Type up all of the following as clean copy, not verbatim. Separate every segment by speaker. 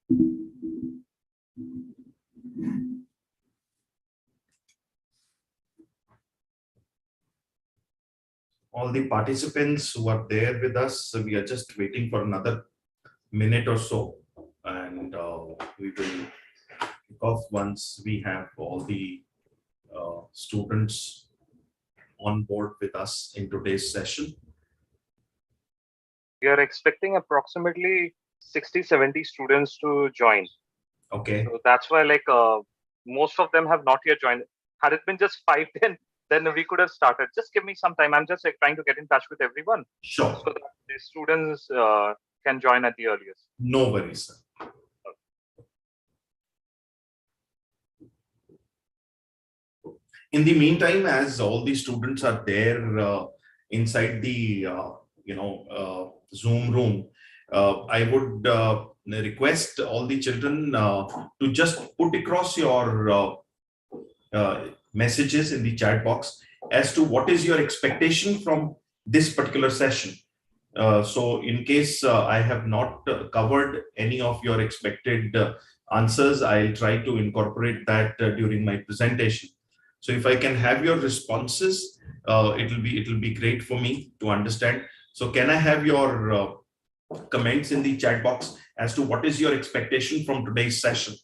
Speaker 1: All the participants who are there with us, we are just waiting for another minute or so, and we will kick off once we have all the students on board with us in today's session.
Speaker 2: We are expecting approximately 60-70 students to join.
Speaker 1: Okay.
Speaker 2: So that's why most of them have not yet joined. Had it been just 5, then we could have started. Just give me some time. I'm just trying to get in touch with everyone.
Speaker 1: Sure.
Speaker 2: So that the students can join at the earliest.
Speaker 1: No worries, sir. In the meantime, as all the students are there inside the Zoom room, I would request all the children to just put across your messages in the chat box as to what is your expectation from this particular session. So in case I have not covered any of your expected answers, I'll try to incorporate that during my presentation. So if I can have your responses, it'll be great for me to understand. So can I have your comments in the chat box as to what is your expectation from today's session?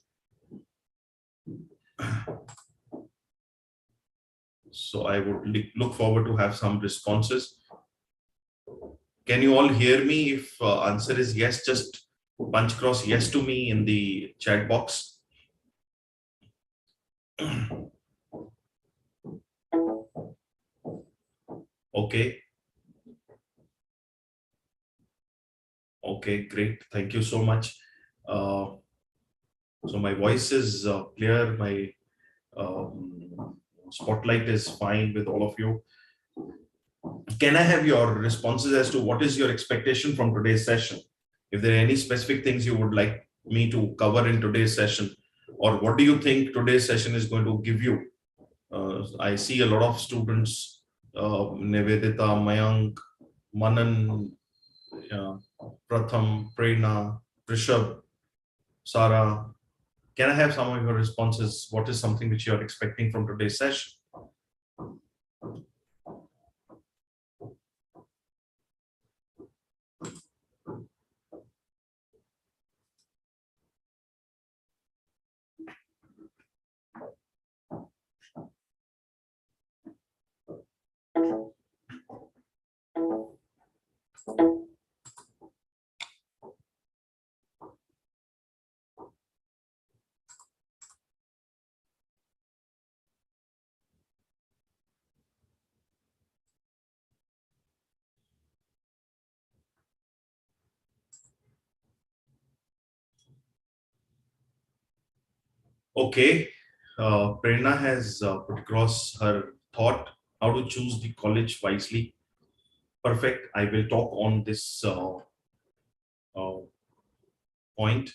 Speaker 1: So I would look forward to have some responses. Can you all hear me? If answer is yes, just punch cross yes to me in the chat box. Okay. Okay, great. Thank you so much. So my voice is clear. My spotlight is fine with all of you. Can I have your responses as to what is your expectation from today's session? If there are any specific things you would like me to cover in today's session, or what do you think today's session is going to give you? I see a lot of students, Nivedita, Mayank, Manan, Pratham, Prerna, Rishabh, Sarah. Can I have some of your responses? What is something which you are expecting from today's session? Okay, Prerna has put across her thought how to choose the college wisely. Perfect. I will talk on this point.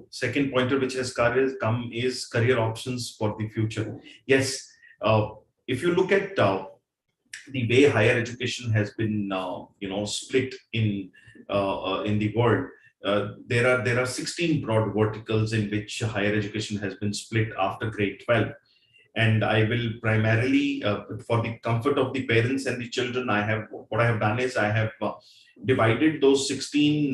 Speaker 1: Second pointer which has come is career options for the future. Yes, if you look at the way higher education has been split in the world, there are 16 broad verticals in which higher education has been split after grade 12. And I will primarily, for the comfort of the parents and the children, what I have done is I have divided those 16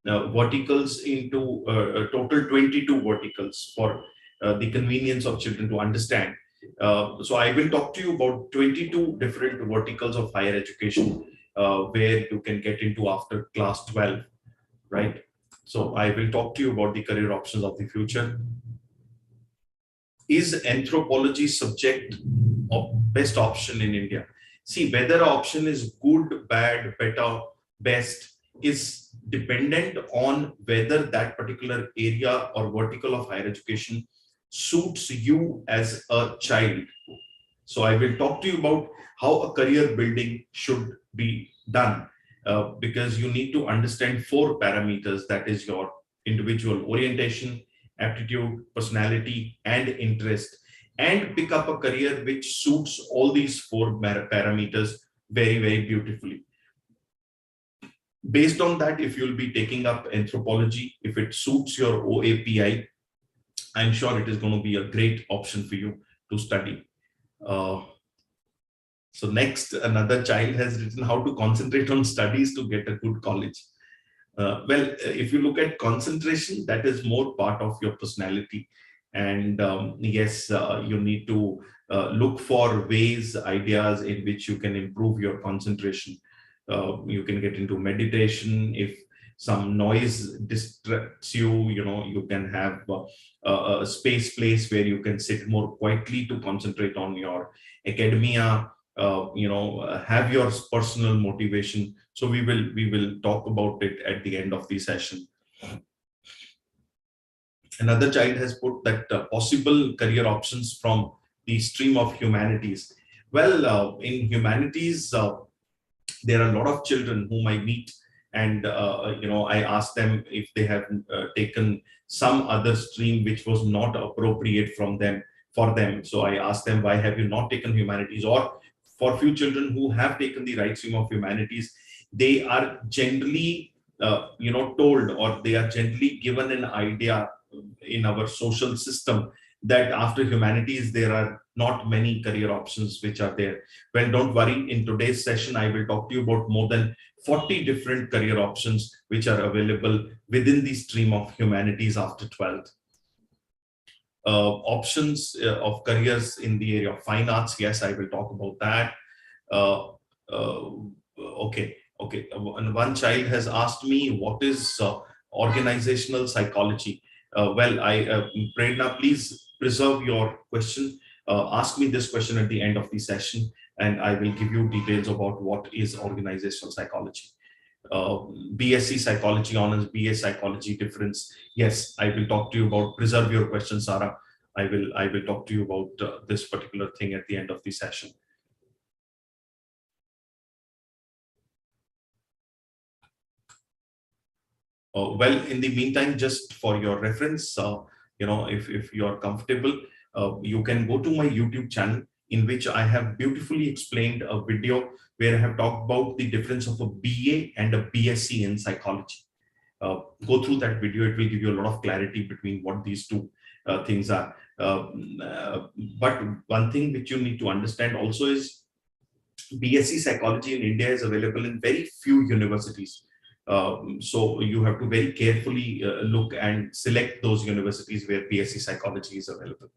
Speaker 1: verticals into a total 22 verticals for the convenience of children to understand. So I will talk to you about 22 different verticals of higher education where you can get into after class 12, right? So I will talk to you about the career options of the future. Is anthropology subject of best option in India? See, whether an option is good, bad, better, best is dependent on whether that particular area or vertical of higher education suits you as a child. So I will talk to you about how a career building should be done because you need to understand 4 parameters, that is your individual orientation, aptitude, personality, and interest. and pick up a career which suits all these four parameters very, very beautifully. Based on that, if you'll be taking up anthropology, if it suits your OAPI, I'm sure it is going to be a great option for you to study. So next, another child has written how to concentrate on studies to get a good college. Well, if you look at concentration, that is more part of your personality. And yes, you need to look for ways, ideas in which you can improve your concentration. You can get into meditation. If some noise distracts you, you can have a place where you can sit more quietly to concentrate on your academia. Have your personal motivation. So we will talk about it at the end of the session. Another child has put that possible career options from the stream of humanities. Well, in humanities, there are a lot of children whom I meet, and I ask them if they have taken some other stream which was not appropriate for them. So I ask them, why have you not taken humanities? Or for few children who have taken the right stream of humanities, they are generally told, or they are generally given an idea in our social system that after humanities there are not many career options which are there. Well, don't worry, in today's session I will talk to you about more than 40 different career options which are available within the stream of humanities after 12th. Options of careers in the area of fine arts, yes, I will talk about that. Okay. And one child has asked me, what is organizational psychology? Prerna, please preserve your question. Ask me this question at the end of the session, and I will give you details about what is organizational psychology. BSc psychology honors, BA psychology difference. Yes, I will talk to you about. Preserve your question, Sarah. I will talk to you about this particular thing at the end of the session. Well, in the meantime, just for your reference, if you are comfortable, you can go to my YouTube channel, in which I have beautifully explained a video where I have talked about the difference of a BA and a BSc in psychology. Go through that video. It will give you a lot of clarity between what these two things are. But one thing which you need to understand also is BSc psychology in India is available in very few universities. So you have to very carefully look and select those universities where BSc psychology is available.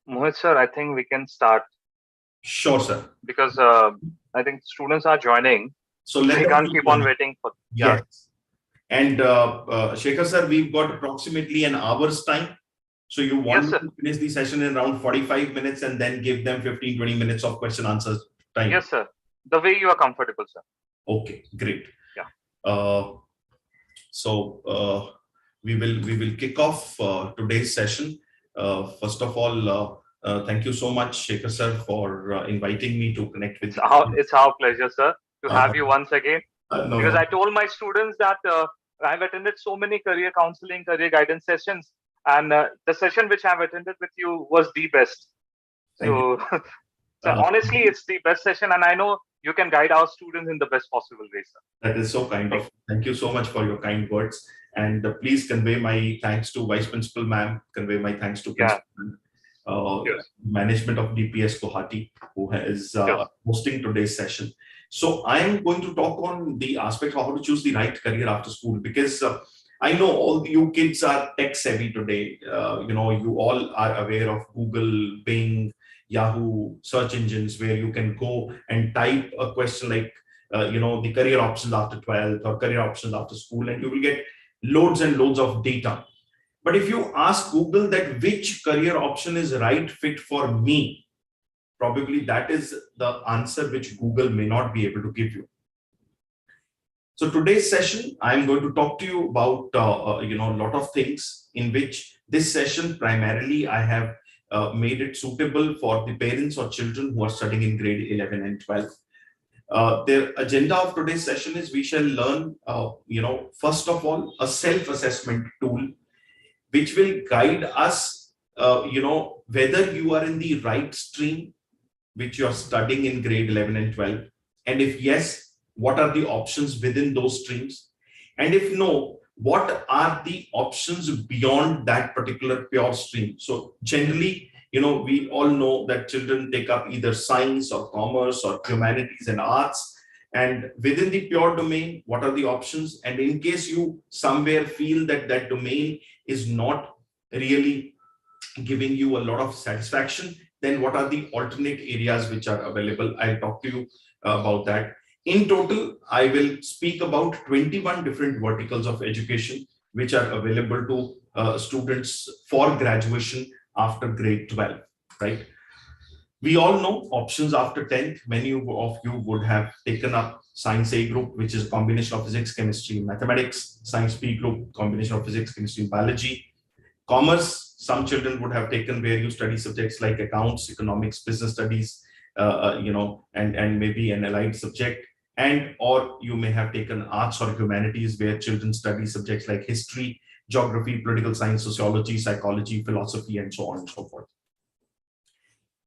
Speaker 2: Mohit sir, I think we can start.
Speaker 1: Sure, sir.
Speaker 2: Because I think students are joining. So we can't keep on waiting for.
Speaker 1: Yeah. Yes. And Shekhar sir, we've got approximately an hour's time. So you want to finish the session in around 45 minutes and then give them 15-20 minutes of question answers time?
Speaker 2: Yes, sir. The way you are comfortable, sir.
Speaker 1: Okay, great.
Speaker 2: Yeah.
Speaker 1: So we will kick off today's session. First of all, thank you so much, Shekhar sir, for inviting me to connect with you.
Speaker 2: It's our pleasure, sir, to have you once again. Because I told my students that I've attended so many career counseling, career guidance sessions, and the session which I've attended with you was the best. So, honestly, it's the best session, and I know you can guide our students in the best possible way, sir.
Speaker 1: That is so kind of. Thank you so much for your kind words, and please convey my thanks to Vice Principal ma'am. Convey my thanks to management of DPS Guwahati, who is hosting today's session. So I am going to talk on the aspect of how to choose the right career after school, because I know all you kids are tech savvy today. You all are aware of Google, Bing, Yahoo search engines, where you can go and type a question like, the career options after 12th or career options after school, and you will get loads and loads of data. But if you ask Google that which career option is right fit for me, probably that is the answer which Google may not be able to give you. So today's session, I'm going to talk to you about a lot of things, in which this session primarily I have made it suitable for the parents or children who are studying in grade 11 and 12. The agenda of today's session is we shall learn, first of all, a self-assessment tool which will guide us, whether you are in the right stream which you are studying in grade 11 and 12. And if yes, what are the options within those streams? And if no, what are the options beyond that particular pure stream? So generally, we all know that children take up either science or commerce or humanities and arts. And within the pure domain, what are the options? And in case you somewhere feel that that domain is not really giving you a lot of satisfaction, then what are the alternate areas which are available? I'll talk to you about that. In total, I will speak about 21 different verticals of education which are available to students for graduation after grade 12, right? We all know options after 10th. Many of you would have taken up Science A group, which is a combination of physics, chemistry, and mathematics. Science B group, combination of physics, chemistry, and biology. Commerce, some children would have taken where you study subjects like accounts, economics, business studies, and maybe an allied subject. And or you may have taken arts or humanities where children study subjects like history, geography, political science, sociology, psychology, philosophy, and so on and so forth.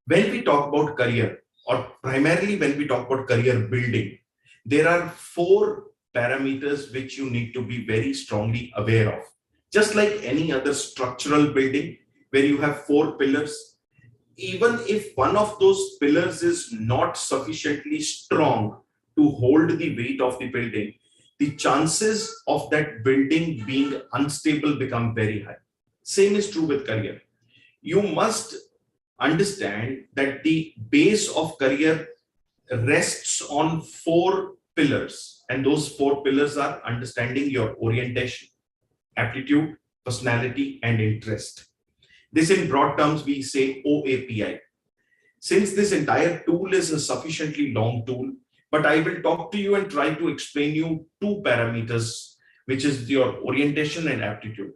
Speaker 1: When we talk about career, or primarily when we talk about career building, there are 4 parameters which you need to be very strongly aware of. Just like any other structural building where you have 4 pillars, even if one of those pillars is not sufficiently strong to hold the weight of the building, the chances of that building being unstable become very high. Same is true with career. You must understand that the base of career rests on 4 pillars, and those 4 pillars are understanding your orientation, aptitude, personality, and interest. This in broad terms we say OAPI. Since this entire tool is a sufficiently long tool, but I will talk to you and try to explain you 2 parameters, which is your orientation and aptitude.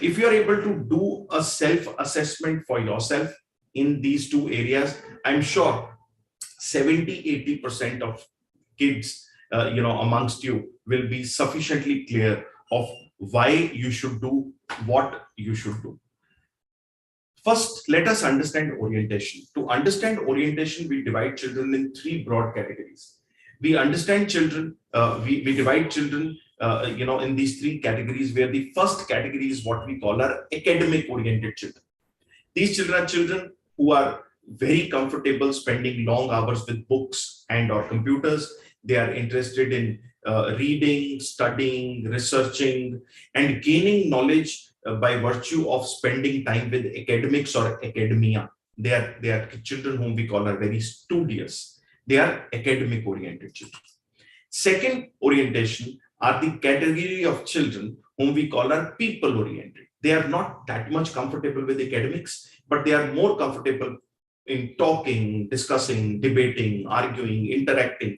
Speaker 1: If you are able to do a self-assessment for yourself in these 2 areas, I'm sure 70-80% of kids amongst you will be sufficiently clear of why you should do what you should do. First, let us understand orientation. To understand orientation, we divide children in 3 broad categories. We understand children, we divide children in these 3 categories, where the first category is what we call our academic oriented children. These children are children who are very comfortable spending long hours with books and or computers. They are interested in reading, studying, researching, and gaining knowledge by virtue of spending time with academics or academia. They are children whom we call are very studious. They are academic oriented children. Second orientation are the category of children whom we call are people oriented. They are not that much comfortable with academics, but they are more comfortable in talking, discussing, debating, arguing, interacting.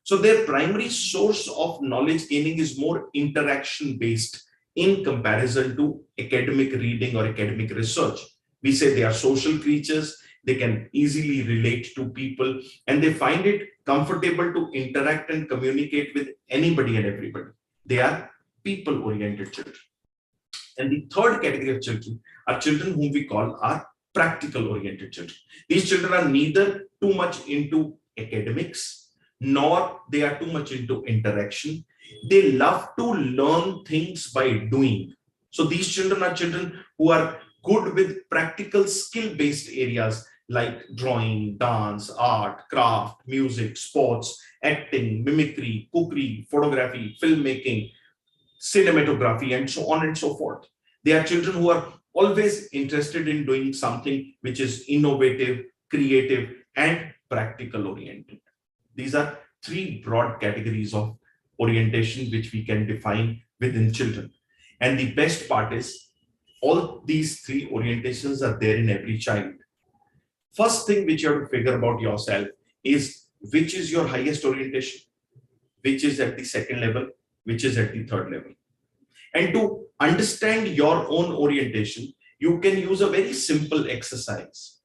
Speaker 1: So their primary source of knowledge gaining is more interaction based in comparison to academic reading or academic research. We say they are social creatures. They can easily relate to people, and they find it comfortable to interact and communicate with anybody and everybody. They are people oriented children. And the third category of children are children whom we call are practical oriented children. These children are neither too much into academics, nor they are too much into interaction. They love to learn things by doing. So these children are children who are good with practical skill-based areas like drawing, dance, art, craft, music, sports, acting, mimicry, cookery, photography, filmmaking, cinematography, and so on and so forth. They are children who are always interested in doing something which is innovative, creative, and practical oriented. These are 3 broad categories of orientation which we can define within children. And the best part is all these 3 orientations are there in every child. First thing which you have to figure about yourself is which is your highest orientation, which is at the second level, which is at the third level. And to understand your own orientation, you can use a very simple exercise.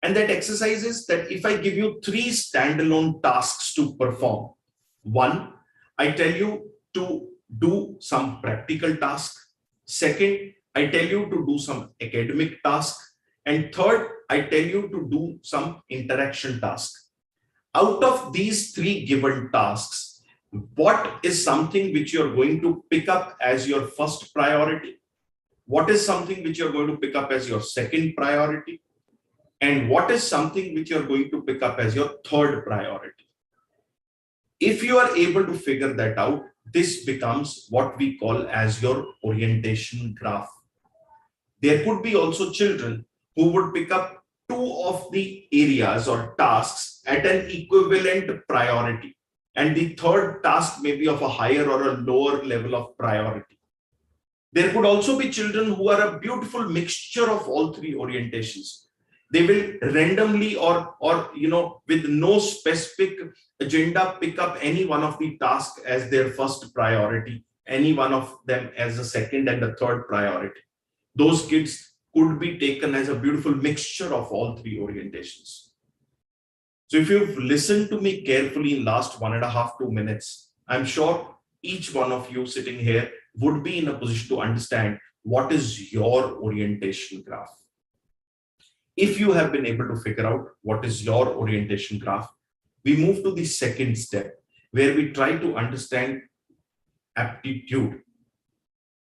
Speaker 1: And that exercise is that if I give you 3 standalone tasks to perform, one, I tell you to do some practical task. Second, I tell you to do some academic task. And third, I tell you to do some interaction task. Out of these 3 given tasks, what is something which you're going to pick up as your first priority? What is something which you're going to pick up as your second priority? And what is something which you're going to pick up as your third priority? If you are able to figure that out, this becomes what we call as your orientation graph. There could be also children who would pick up 2 of the areas or tasks at an equivalent priority, and the third task may be of a higher or a lower level of priority. There could also be children who are a beautiful mixture of all 3 orientations. They will randomly or with no specific agenda pick up any one of the tasks as their first priority, any one of them as a second and a third priority. Those kids could be taken as a beautiful mixture of all 3 orientations. So if you've listened to me carefully in last 1.5 to 2 minutes, I'm sure each one of you sitting here would be in a position to understand what is your orientation graph. If you have been able to figure out what is your orientation graph, we move to the second step where we try to understand aptitude.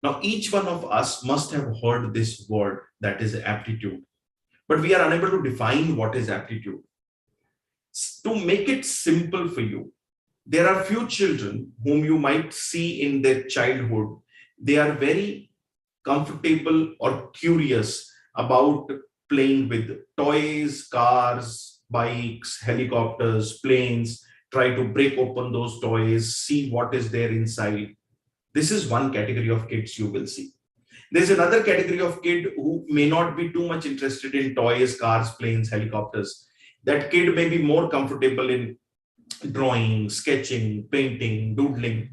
Speaker 1: Now, each one of us must have heard this word, that is aptitude, but we are unable to define what is aptitude. To make it simple for you, there are few children whom you might see in their childhood. They are very comfortable or curious about playing with toys, cars, bikes, helicopters, planes, try to break open those toys, see what is there inside. This is one category of kids you will see. There's another category of kid who may not be too much interested in toys, cars, planes, helicopters. That kid may be more comfortable in drawing, sketching, painting, doodling.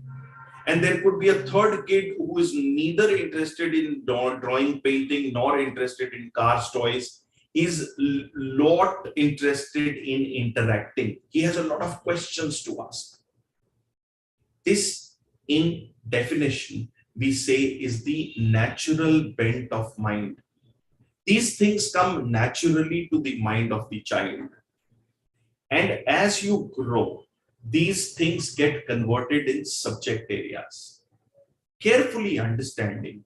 Speaker 1: And there could be a third kid who is neither interested in drawing, painting, nor interested in cars, toys. He's lot interested in interacting. He has a lot of questions to ask. This, in definition, we say is the natural bent of mind. These things come naturally to the mind of the child. And as you grow, these things get converted in subject areas. Carefully understanding,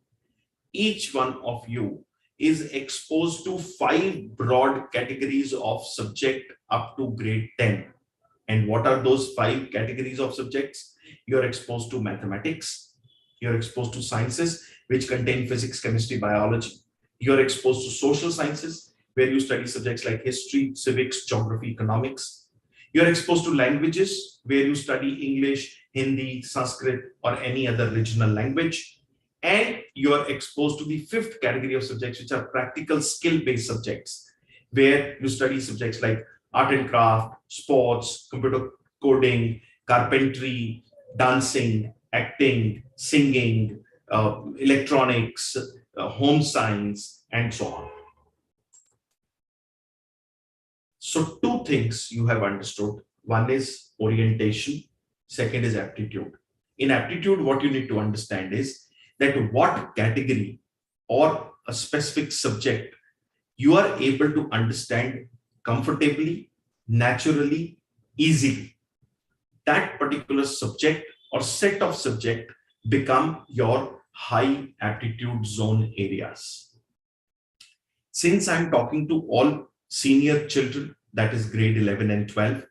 Speaker 1: each one of you is exposed to 5 broad categories of subject up to grade 10. And what are those 5 categories of subjects? You're exposed to mathematics, you're exposed to sciences, which contain physics, chemistry, biology. You're exposed to social sciences, where you study subjects like history, civics, geography, economics. You're exposed to languages, where you study English, Hindi, Sanskrit, or any other regional language. And you're exposed to the 5th category of subjects, which are practical skill-based subjects, where you study subjects like art and craft, sports, computer coding, carpentry, dancing, acting, singing, electronics, home science, and so on. So 2 things you have understood. One is orientation, second is aptitude. In aptitude, what you need to understand is that what category or a specific subject you are able to understand comfortably, naturally, easily. That particular subject or set of subject become your high aptitude zone areas. Since I'm talking to all senior children, that is grade 11 and 12,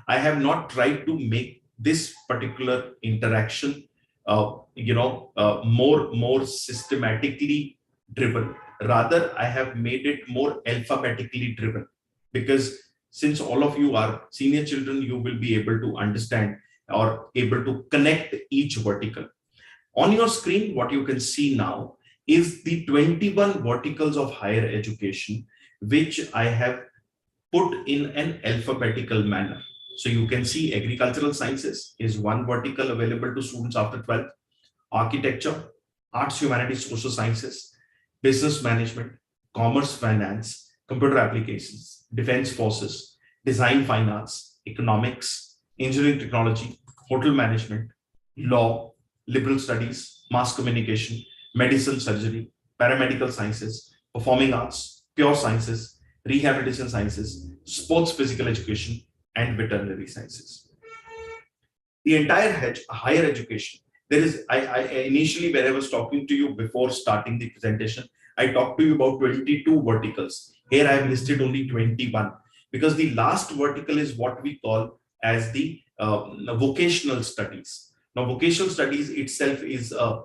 Speaker 1: I have not tried to make this particular interaction more systematically driven. Rather, I have made it more alphabetically driven, because since all of you are senior children, you will be able to understand or able to connect each vertical. On your screen, what you can see now is the 21 verticals of higher education, which I have put in an alphabetical manner. So you can see agricultural sciences is one vertical available to students after 12th, architecture, arts, humanities, social sciences, business management, commerce, finance, computer applications, defense forces, design fine arts, economics, engineering technology, hotel management, law, liberal studies, mass communication, medicine surgery, paramedical sciences, performing arts, pure sciences, rehabilitation sciences, sports physical education, and veterinary sciences. The entire higher education, there is, I initially, when I was talking to you before starting the presentation, I talked to you about 22 verticals. Here I have listed only 21 because the last vertical is what we call as the vocational studies. Now, vocational studies itself is a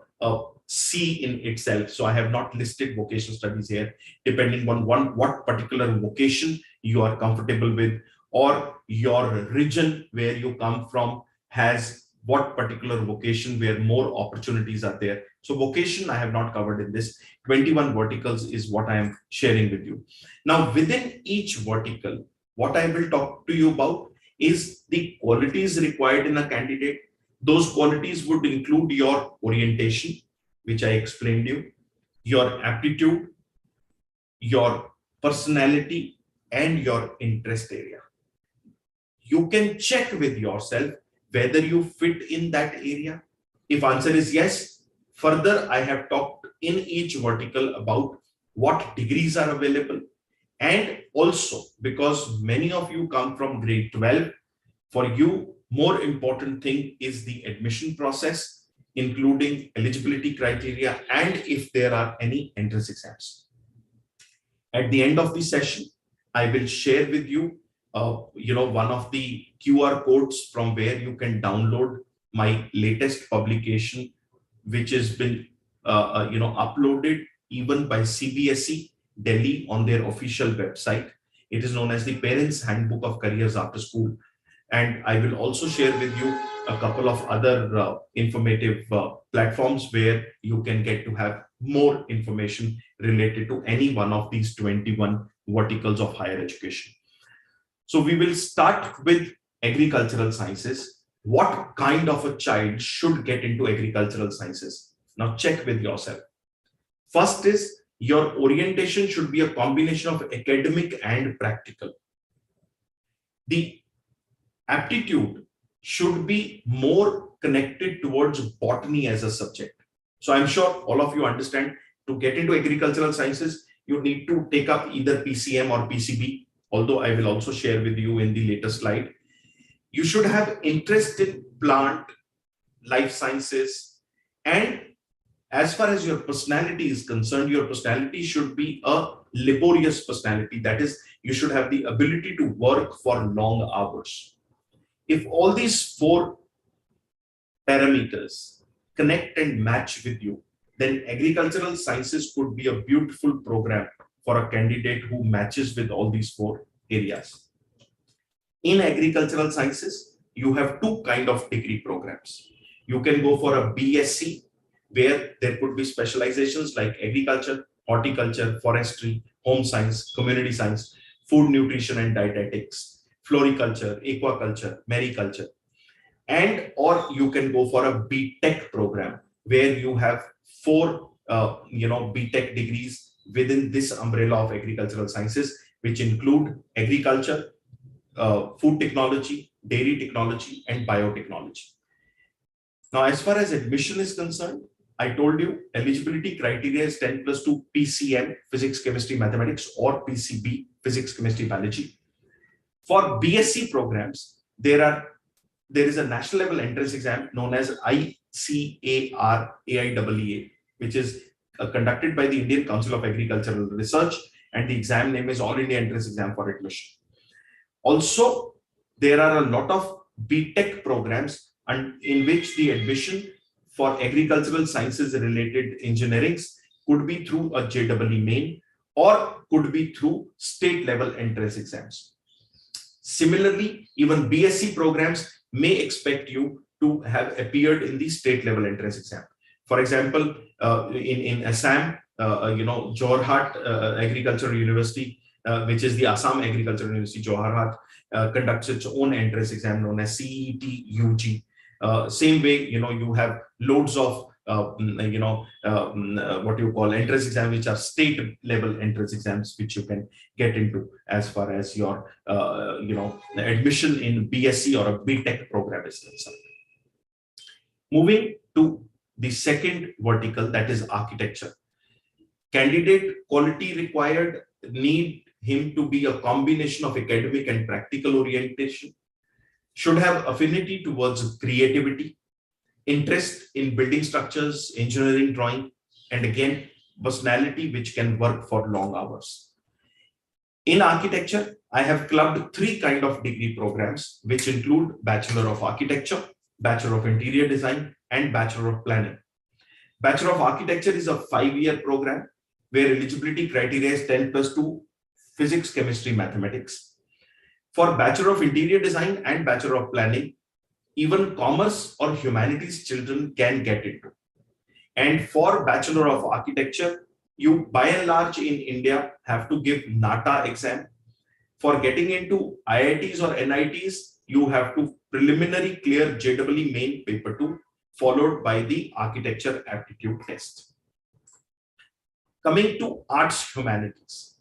Speaker 1: C in itself. So I have not listed vocational studies here, depending on what particular vocation you are comfortable with, or your region where you come from has what particular vocation where more opportunities are there. So vocation I have not covered in this. 21 verticals is what I am sharing with you. Now, within each vertical, what I will talk to you about is the qualities required in a candidate. Those qualities would include your orientation, which I explained you, your aptitude, your personality, and your interest area. You can check with yourself whether you fit in that area. If answer is yes, further I have talked in each vertical about what degrees are available, and also because many of you come from grade 12, for you more important thing is the admission process, including eligibility criteria and if there are any entrance exams. At the end of the session, I will share with you one of the QR codes from where you can download my latest publication, which has been uploaded even by CBSE Delhi on their official website. It is known as the Parents Handbook of Careers After School. And I will also share with you a couple of other informative platforms where you can get to have more information related to any one of these 21 verticals of higher education. So we will start with agricultural sciences. What kind of a child should get into agricultural sciences? Now check with yourself. First is your orientation should be a combination of academic and practical. The aptitude should be more connected towards botany as a subject. So I'm sure all of you understand, to get into agricultural sciences, you need to take up either PCM or PCB, although I will also share with you in the later slide. You should have interest in plant, life sciences, and as far as your personality is concerned, your personality should be a laborious personality. That is, you should have the ability to work for long hours. If all these four parameters connect and match with you, then agricultural sciences could be a beautiful program for a candidate who matches with all these four areas. In agricultural sciences, you have two kind of degree programs. You can go for a BSc, where there could be specializations like agriculture, horticulture, forestry, home science, community science, food, nutrition and dietetics, floriculture, aquaculture, mariculture. And or you can go for a BTech program where you have four BTech degrees within this umbrella of agricultural sciences, which include agriculture, food technology, dairy technology, and biotechnology. Now, as far as admission is concerned, I told you eligibility criteria is 10 plus 2 PCM, physics, chemistry, mathematics, or PCB, physics, chemistry, biology. For BSc programs, there is a national level entrance exam known as ICAR-AIEEA, which is conducted by the Indian Council of Agricultural Research, and the exam name is All India Entrance Exam for Admission. Also, there are a lot of BTech programs in which the admission for agricultural sciences related engineerings could be through a JEE main or could be through state level entrance exams. Similarly, even BSc programs may expect you to have appeared in the state level entrance exam. For example, in Assam, Guwahati Agricultural University, which is the Assam Agricultural University, Guwahati, conducts its own entrance exam known as CET UG. Same way, you have loads of what you call entrance exams, which are state level entrance exams, which you can get into as far as your admission in BSc or a BTech program is concerned. Moving to the second vertical, that is architecture. Candidate quality required need him to be a combination of academic and practical orientation, should have affinity towards creativity, interest in building structures, engineering, drawing, and again, personality which can work for long hours. In architecture, I have clubbed three kind of degree programs, which include Bachelor of Architecture, Bachelor of Interior Design, and Bachelor of Planning. Bachelor of Architecture is a 5-year program where eligibility criteria is 10+2 physics, chemistry, mathematics. For Bachelor of Interior Design and Bachelor of Planning, even commerce or humanities children can get into. And for Bachelor of Architecture, you by and large in India have to give NATA exam. For getting into IITs or NITs, you have to preliminary clear JEE main paper 2, followed by the architecture aptitude test. Coming to arts humanities.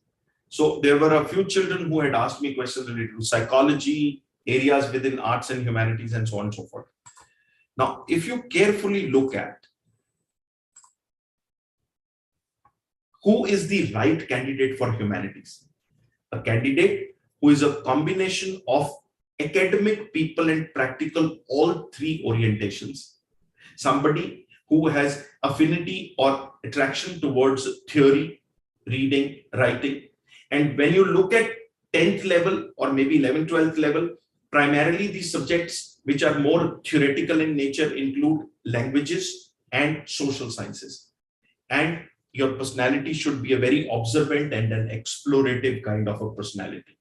Speaker 1: So there were a few children who had asked me questions related to psychology, areas within arts and humanities, and so on and so forth. Now, if you carefully look at who is the right candidate for humanities, a candidate who is a combination of academic people and practical, all three orientations, somebody who has affinity or attraction towards theory, reading, writing. And when you look at 10th level or maybe 11th, 12th level, primarily these subjects which are more theoretical in nature include languages and social sciences. And your personality should be a very observant and an explorative kind of a personality.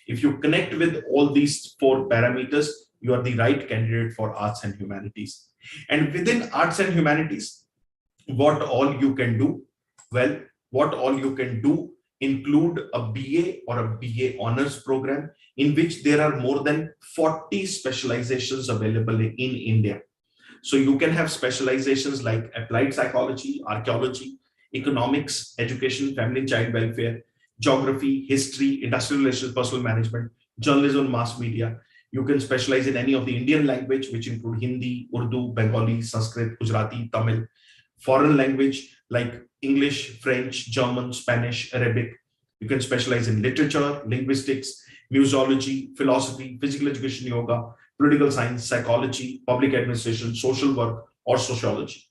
Speaker 1: If you connect with all these four parameters, you are the right candidate for arts and humanities. And within arts and humanities, what all you can do? Well, what all you can do include a BA or a BA honors program in which there are more than 40 specializations available in India. So you can have specializations like applied psychology, archaeology, economics, education, family and child welfare, geography, history, industrial relations, personal management, journalism, mass media. You can specialize in any of the Indian language, which include Hindi, Urdu, Bengali, Sanskrit, Gujarati, Tamil, foreign language like English, French, German, Spanish, Arabic. You can specialize in literature, linguistics, musicology, philosophy, physical education, yoga, political science, psychology, public administration, social work, or sociology.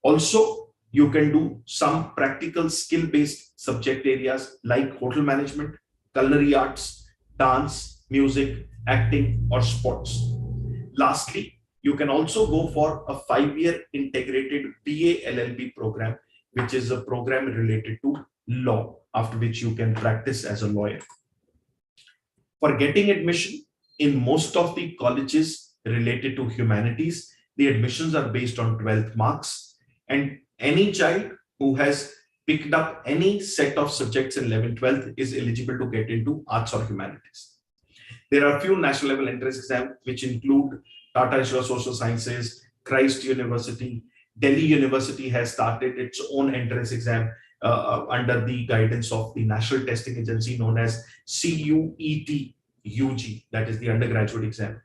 Speaker 1: Also, you can do some practical skill-based subject areas like hotel management, culinary arts, dance, music, acting, or sports. Lastly, you can also go for a 5-year integrated BA LLB program, which is a program related to law, after which you can practice as a lawyer. For getting admission in most of the colleges related to humanities, the admissions are based on 12th marks, and any child who has picked up any set of subjects in 11th, 12th is eligible to get into arts or humanities. There are a few national level entrance exams which include Tata Institute of Social Sciences, Christ University, Delhi University has started its own entrance exam under the guidance of the National Testing Agency known as CUET UG, that is the undergraduate exam.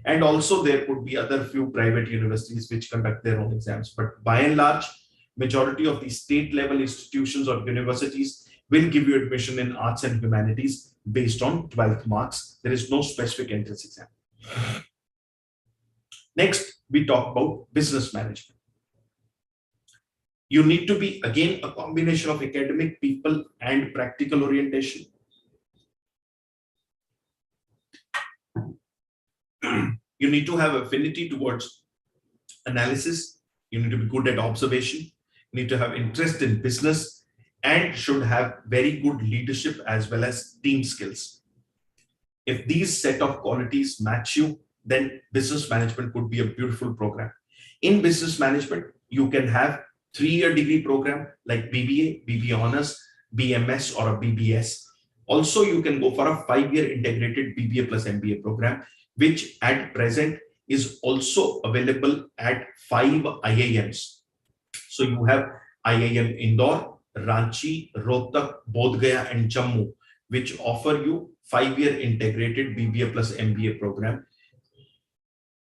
Speaker 1: And also there could be other few private universities which conduct their own exams. But by and large, majority of the state level institutions or universities will give you admission in arts and humanities based on 12th marks. There is no specific entrance exam. Next, we talk about business management. You need to be, again, a combination of academic people and practical orientation. You need to have affinity towards analysis. You need to be good at observation. You need to have interest in business and should have very good leadership as well as team skills. If these set of qualities match you, then business management could be a beautiful program. In business management, you can have 3-year degree program like BBA, BBA Honors, BMS, or a BBS. Also, you can go for a 5-year integrated BBA plus MBA program, which at present is also available at 5 IIMs. So you have IIM Indore, Ranchi, Rohtak, Bodh Gaya, and Jammu, which offer you 5-year integrated BBA plus MBA program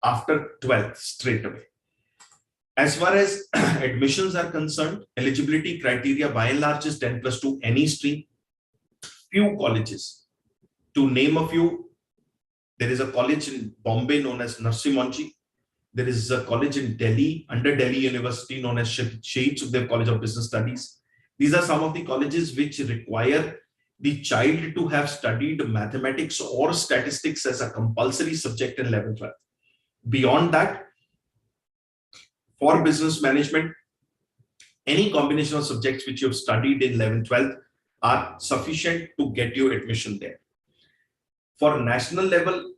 Speaker 1: after 12th straight away. As far as admissions are concerned, eligibility criteria by and large is 10+2 any stream. Few colleges, to name a few, there is a college in Bombay known as Narsimhanji. There is a college in Delhi, under Delhi University, known as Shahid Sukhdev College of Business Studies. These are some of the colleges which require the child to have studied mathematics or statistics as a compulsory subject in 11th, 12th. Beyond that, for business management, any combination of subjects which you have studied in 11th, 12th are sufficient to get you admission there. For national level,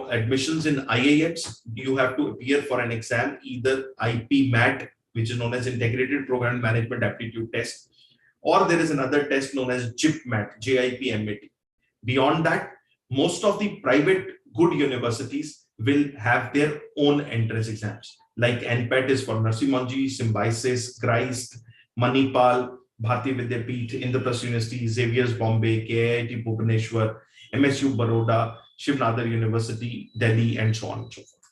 Speaker 1: admissions in IIMs, you have to appear for an exam, either IP MAT, which is known as Integrated Program Management Aptitude Test, or there is another test known as JIP MAT, JIP-MAT. Beyond that, most of the private good universities will have their own entrance exams. Like NPAT is for Narsimhanji, Symbiosis, Christ, Manipal, Bharati Vidyapeeth, Indraprastha University, Xavier's Bombay, KIIT Bhubaneswar, MSU Baroda, Shiv Nadar University, Delhi, and so on and so forth.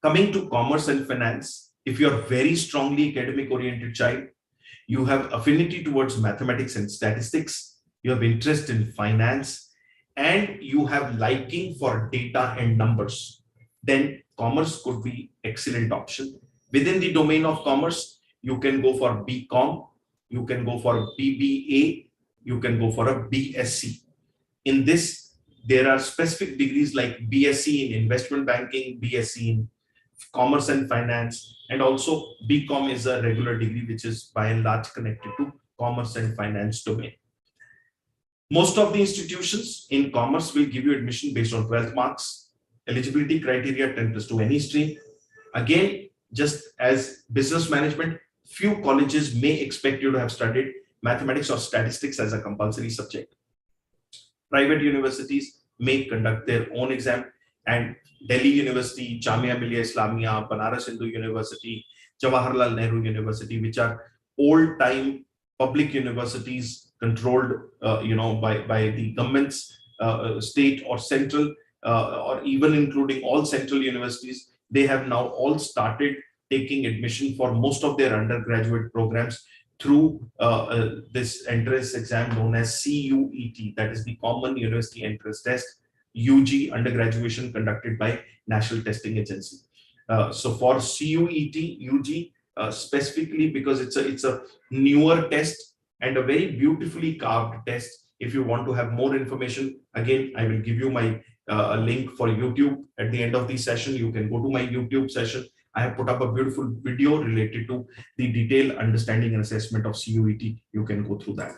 Speaker 1: Coming to commerce and finance, if you are very strongly academic oriented child, you have affinity towards mathematics and statistics, you have interest in finance, and you have liking for data and numbers, then commerce could be excellent option. Within the domain of commerce, you can go for BCom, you can go for BBA, you can go for a BSc. In this, there are specific degrees like BSc in investment banking, BSc in commerce and finance, and also BCom is a regular degree which is by and large connected to commerce and finance domain. Most of the institutions in commerce will give you admission based on 12th marks. Eligibility criteria 10+2 any stream. Again, just as business management, few colleges may expect you to have studied mathematics or statistics as a compulsory subject. Private universities may conduct their own exam, and Delhi University, Jamia Millia Islamia, Banaras Hindu University, Jawaharlal Nehru University, which are old-time public universities controlled, by the governments, state or central, or even including all central universities. They have now all started taking admission for most of their undergraduate programs through this entrance exam known as CUET, that is the Common University Entrance Test, UG undergraduation conducted by National Testing Agency. So for CUET, UG, specifically because it's a newer test and a very beautifully carved test. If you want to have more information, again, I will give you my link for YouTube at the end of the session. You can go to my YouTube session. I have put up a beautiful video related to the detailed understanding and assessment of CUET. You can go through that.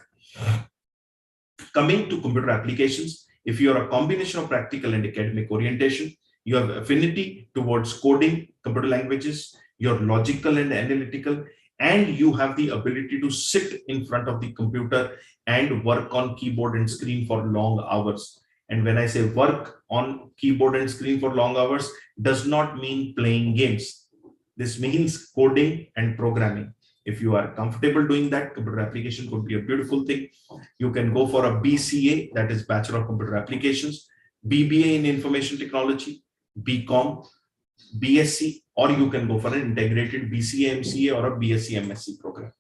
Speaker 1: Coming to computer applications, if you are a combination of practical and academic orientation, you have affinity towards coding, computer languages, you're logical and analytical, and you have the ability to sit in front of the computer and work on keyboard and screen for long hours. And when I say work on keyboard and screen for long hours, does not mean playing games. This means coding and programming. If you are comfortable doing that, computer application could be a beautiful thing. You can go for a BCA, that is Bachelor of Computer Applications, BBA in Information Technology, BCom, BSc, or you can go for an integrated BCA MCA or a BSc MSc program.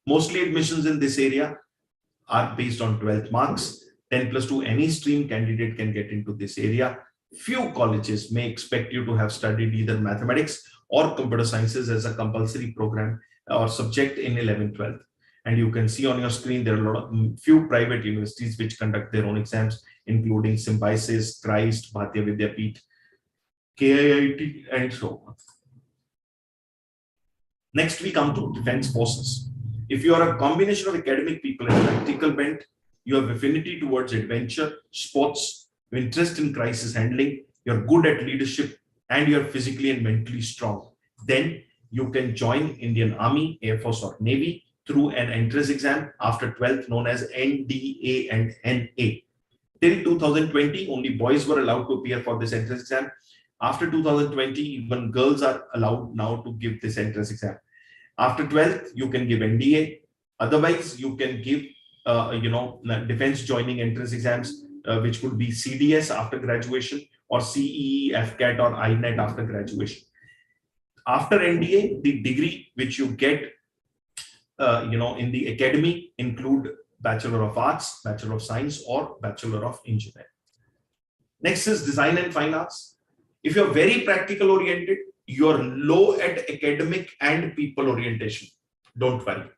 Speaker 1: Mostly admissions in this area are based on 12th marks. 10+2 any stream candidate can get into this area. Few colleges may expect you to have studied either mathematics or computer sciences as a compulsory program or subject in 11th, 12th. And you can see on your screen there are few private universities which conduct their own exams, including Symbiosis, Christ, Bharati Vidyapeeth, KIIT, and so on. Next, we come to defense forces. If you are a combination of academic people and practical bent, you have affinity towards adventure, sports, interest in crisis handling, you're good at leadership, and you're physically and mentally strong, then you can join Indian Army, Air Force, or Navy through an entrance exam after 12th known as NDA and NA. Till 2020, only boys were allowed to appear for this entrance exam. After 2020, even girls are allowed now to give this entrance exam. After 12th, you can give NDA. Otherwise, you can give, defense joining entrance exams, which could be CDS after graduation, or CEE, FCAT, or INET after graduation. After NDA, the degree which you get, in the academy include Bachelor of Arts, Bachelor of Science, or Bachelor of Engineering. Next is design and fine arts. If you're very practical oriented, you're low at academic and people orientation, don't worry.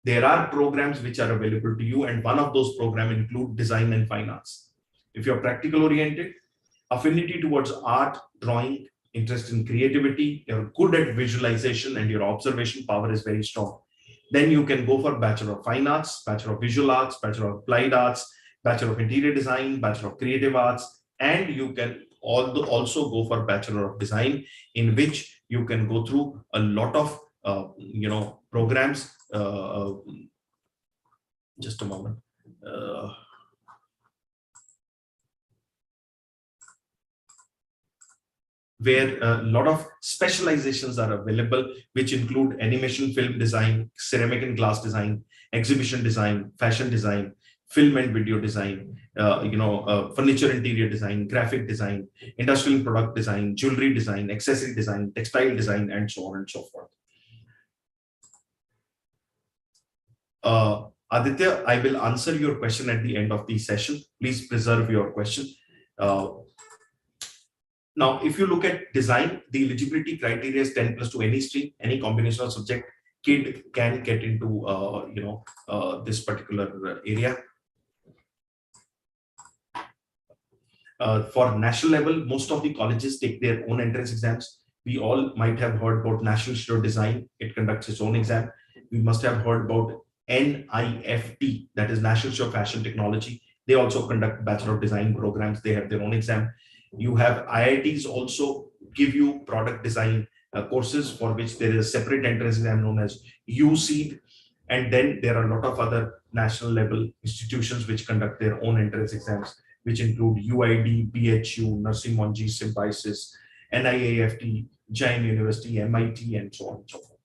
Speaker 1: There are programs which are available to you, and one of those programs include design and fine arts. If you're practical oriented, affinity towards art, drawing, interest in creativity, you're good at visualization, and your observation power is very strong, then you can go for Bachelor of Fine Arts, Bachelor of Visual Arts, Bachelor of Applied Arts, Bachelor of Interior Design, Bachelor of Creative Arts, and you can also go for Bachelor of Design, in which you can go through a lot of programs. Just a moment. Where a lot of specializations are available, which include animation, film design, ceramic and glass design, exhibition design, fashion design, film and video design, furniture interior design, graphic design, industrial product design, jewelry design, accessory design, textile design, and so on and so forth. Aditya, I will answer your question at the end of the session. Please preserve your question. Now, if you look at design, the eligibility criteria is 10 plus to any stream, any combination of subject. Kid can get into this particular area. For national level, most of the colleges take their own entrance exams. We all might have heard about National Institute of Design. It conducts its own exam. We must have heard about NIFT, that is National Institute of Fashion Technology. They also conduct Bachelor of Design programs. They have their own exam. You have IITs also give you product design courses, for which there is a separate entrance exam known as UCEED. And then there are a lot of other national level institutions which conduct their own entrance exams, which include UID, BHU, Nursing Monji, Symbiosis, NIAFT, Jain University, MIT, and so on and so forth.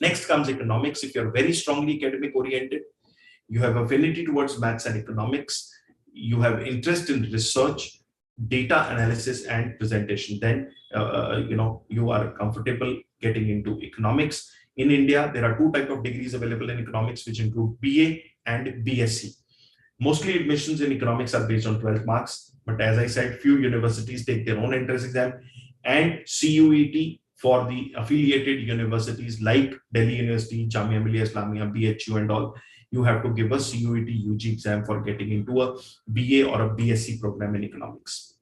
Speaker 1: Next comes economics. If you're very strongly academic oriented, you have affinity towards maths and economics, you have interest in research, data analysis, and presentation, then you are comfortable getting into economics. In India, there are two types of degrees available in economics, which include BA and BSc. Mostly admissions in economics are based on 12 marks, but as I said, few universities take their own entrance exam, and CUET for the affiliated universities like Delhi University, Jamia Millia Islamia, BHU, and all. You have to give a CUET UG exam for getting into a BA or a BSc program in economics.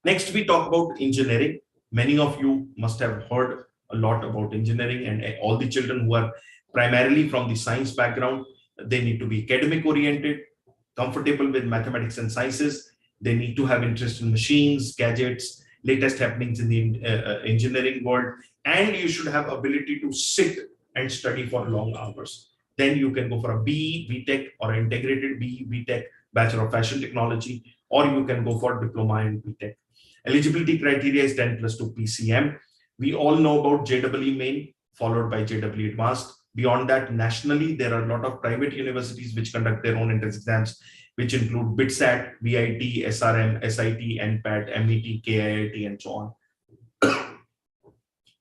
Speaker 1: Next, we talk about engineering. Many of you must have heard a lot about engineering, and all the children who are primarily from the science background, they need to be academic oriented, comfortable with mathematics and sciences. They need to have interest in machines, gadgets, latest happenings in the engineering world, and you should have ability to sit and study for long hours. Then you can go for a BE, BTech, or integrated BE, BTech, Bachelor of Fashion Technology, or you can go for diploma in BTech. Eligibility criteria is 10 plus 2 PCM. We all know about JEE Main, followed by JEE Advanced. Beyond that, nationally, there are a lot of private universities which conduct their own entrance exams, which include BITSAT, VIT, SRM, SIT, NPAT, MET, KIIT, and so on.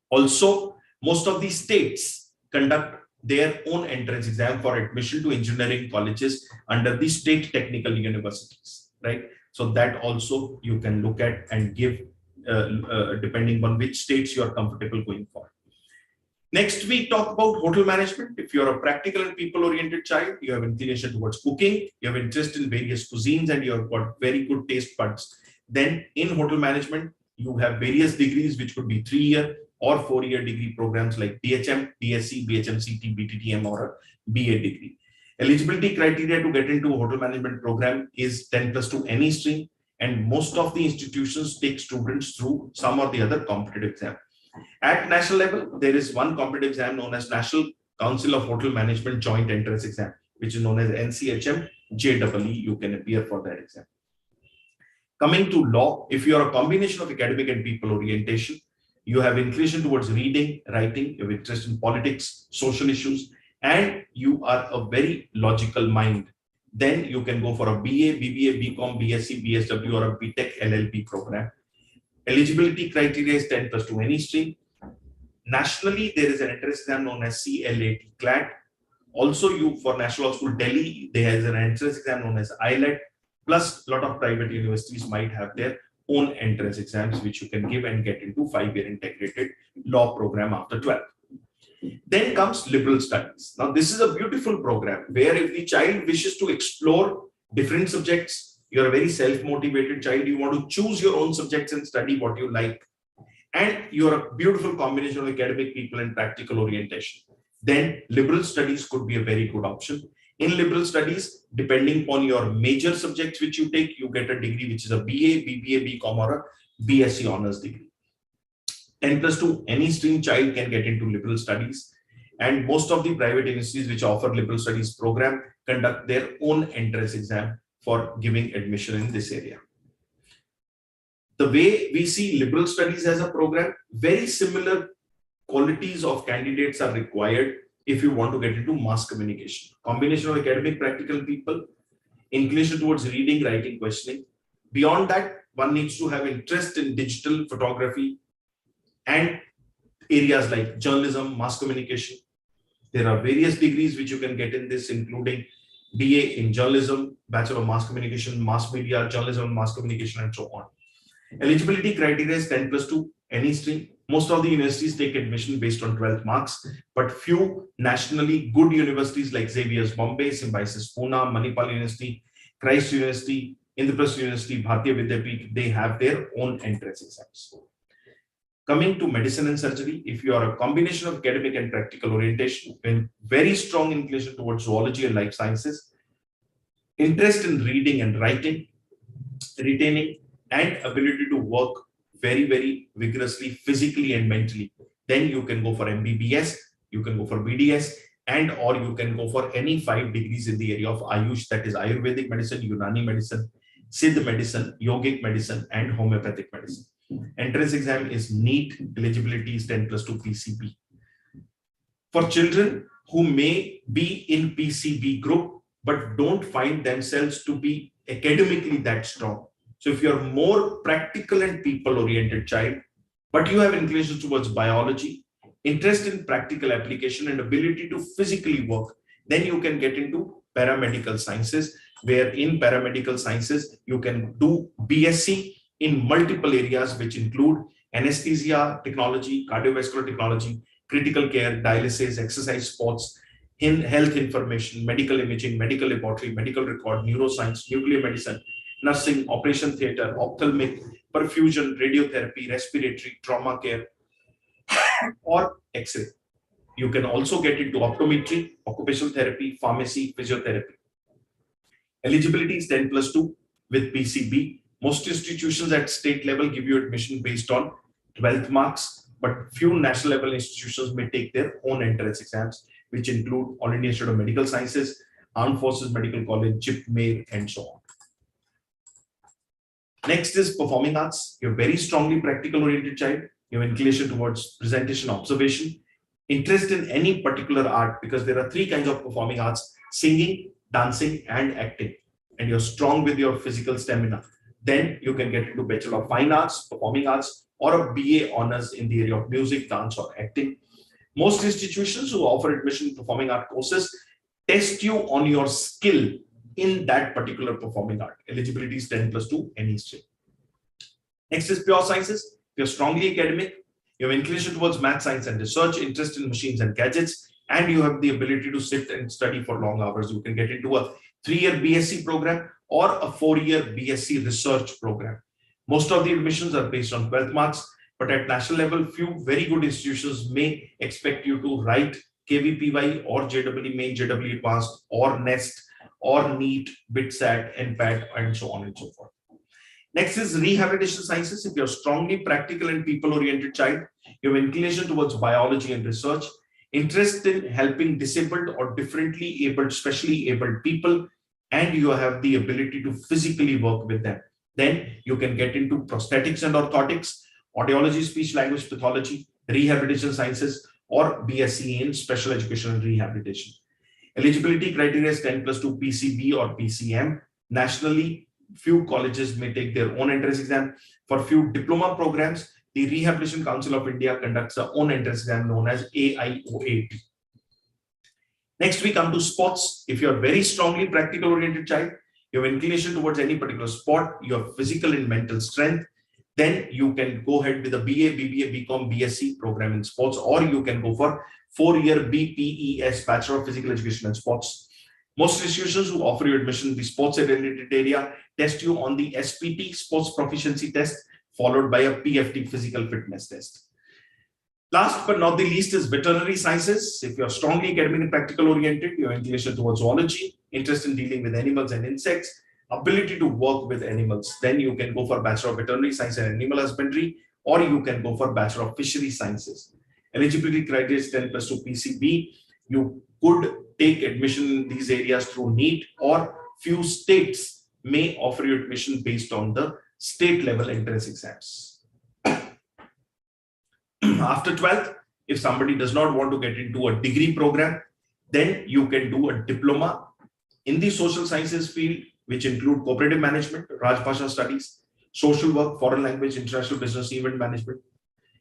Speaker 1: Also, most of the states conduct their own entrance exam for admission to engineering colleges under the state technical universities, right? So that also you can look at and give depending on which states you are comfortable going for. Next, we talk about hotel management. If you're a practical and people-oriented child, you have inclination towards cooking, you have interest in various cuisines, and you have got very good taste buds, then in hotel management, you have various degrees, which could be 3-year or 4-year degree programs like BHM, BSc, BHMCT, BTTM, or a BA degree. Eligibility criteria to get into a hotel management program is 10 plus 2 any stream, and most of the institutions take students through some or the other competitive exam. At national level, there is one competitive exam known as National Council of Hotel Management Joint Entrance Exam, which is known as NCHM JEE, you can appear for that exam. Coming to law, if you are a combination of academic and people orientation, you have inclination towards reading, writing, you have interest in politics, social issues, and you are a very logical mind, then you can go for a BA, BBA, BCom, BSc, BSW, or a BTech LLB program. Eligibility criteria is 10 plus 2 any stream. Nationally, there is an entrance exam known as CLAT, CLAT. Also, you for National Law School Delhi, there is an entrance exam known as ILAT. Plus, a lot of private universities might have their own entrance exams, which you can give and get into 5-year integrated law program after 12. Then comes liberal studies. Now, this is a beautiful program where if the child wishes to explore different subjects, you're a very self-motivated child, you want to choose your own subjects and study what you like, and you're a beautiful combination of academic people and practical orientation, then liberal studies could be a very good option. In liberal studies, depending on your major subjects which you take, you get a degree which is a BA, BBA, BCom, or a BSc honors degree. 10 plus 2, any stream child can get into liberal studies. And most of the private universities which offer liberal studies program conduct their own entrance exam for giving admission in this area. The way we see liberal studies as a program, very similar qualities of candidates are required if you want to get into mass communication. Combination of academic, practical people, inclination towards reading, writing, questioning. Beyond that, one needs to have interest in digital photography and areas like journalism, mass communication. There are various degrees which you can get in this, including BA in journalism, Bachelor of Mass Communication, Mass Media, Journalism, Mass Communication, and so on. Eligibility criteria is 10 plus 2, any stream. Most of the universities take admission based on 12th marks, but few nationally good universities like Xavier's Bombay, Symbiosis Pune, Manipal University, Christ University, Indraprastha University, Bharatiya Vidyapeeth, they have their own entrance exams. Coming to medicine and surgery, if you are a combination of academic and practical orientation, and very strong inclination towards zoology and life sciences, interest in reading and writing, retaining, and ability to work very, very vigorously, physically and mentally, then you can go for MBBS, you can go for BDS, and or you can go for any 5 degrees in the area of Ayush, that is Ayurvedic medicine, Unani medicine, Siddha medicine, Yogic medicine, and homeopathic medicine. Entrance exam is NEET, eligibility is 10 plus 2 PCB. For children who may be in PCB group, but don't find themselves to be academically that strong. So if you're more practical and people-oriented child, but you have inclination towards biology, interest in practical application and ability to physically work, then you can get into paramedical sciences, where in paramedical sciences, you can do BSc in multiple areas, which include anesthesia technology, cardiovascular technology, critical care, dialysis, exercise sports, in health information, medical imaging, medical laboratory, medical record, neuroscience, nuclear medicine, nursing, operation theater, ophthalmic, perfusion, radiotherapy, respiratory, trauma care, or X-ray. You can also get into optometry, occupational therapy, pharmacy, physiotherapy. Eligibility is 10 plus 2 with PCB. Most institutions at state level give you admission based on 12th marks, but few national level institutions may take their own entrance exams, which include All India Institute of Medical Sciences, Armed Forces Medical College, JIPMER, and so on. Next is performing arts. You're very strongly practical oriented child. You have inclination towards presentation, observation, interest in any particular art, because there are 3 kinds of performing arts: singing, dancing, and acting. And you're strong with your physical stamina. Then you can get into Bachelor of Fine Arts, Performing Arts, or a BA honors in the area of music, dance, or acting. Most institutions who offer admission in performing art courses test you on your skill in that particular performing art. Eligibility is 10 plus 2, any stream. Next is pure sciences. You're strongly academic, you have inclination towards math, science, and research, interest in machines and gadgets, and you have the ability to sit and study for long hours. You can get into a 3-year BSc program or a 4-year BSc research program. Most of the admissions are based on 12th marks, but at national level, few very good institutions may expect you to write KVPY or JEE Main, JEE Advanced, or NEST, or NEET, BITSAT, NPAT, and so on and so forth. Next is rehabilitation sciences. If you're strongly practical and people-oriented child, you have inclination towards biology and research, interest in helping disabled or differently abled, specially abled people, and you have the ability to physically work with them, then you can get into prosthetics and orthotics, audiology, speech language pathology, rehabilitation sciences, or BSc in special education and rehabilitation. Eligibility criteria is 10 plus 2 PCB or PCM. Nationally, few colleges may take their own entrance exam. For few diploma programs, the Rehabilitation Council of India conducts their own entrance exam known as AIOAT. Next, we come to sports. If you're a very strongly practical oriented child, you have inclination towards any particular sport, you have physical and mental strength, then you can go ahead with a BA, BBA, BCom, BSc program in sports, or you can go for 4-year BPES, Bachelor of Physical Education and Sports. Most institutions who offer you admission in the sports related area test you on the SPT, Sports Proficiency Test, followed by a PFT, Physical Fitness Test. Last but not the least is veterinary sciences. If you're strongly academic and practical oriented, your inclination towards zoology, interest in dealing with animals and insects, ability to work with animals, then you can go for Bachelor of Veterinary Science and Animal Husbandry, or you can go for Bachelor of Fishery Sciences. Eligibility criteria is 10 plus 2 PCB. You could take admission in these areas through NEET, or few states may offer you admission based on the state level entrance exams. After 12th, if somebody does not want to get into a degree program, then you can do a diploma in the social sciences field, which include cooperative management, Rajbhasha studies, social work, foreign language, international business, event management.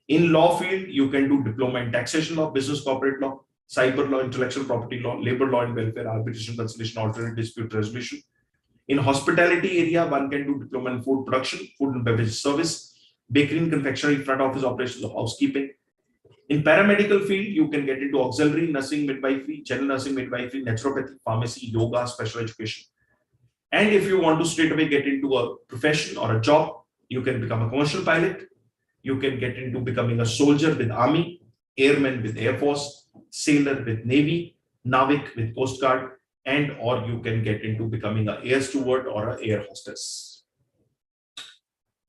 Speaker 1: In law field, you can do diploma in taxation law, business corporate law, cyber law, intellectual property law, labor law and welfare, arbitration, conciliation, alternate dispute resolution. In hospitality area, one can do diploma in food production, food and beverage service, bakery and confectionery, front office operations or housekeeping. In paramedical field, you can get into auxiliary nursing, midwifery, general nursing, midwifery, naturopathy, pharmacy, yoga, special education. And if you want to straight away get into a profession or a job, you can become a commercial pilot. You can get into becoming a soldier with Army, airman with Air Force, sailor with Navy, Navik with Coast Guard, and or you can get into becoming an air steward or an air hostess.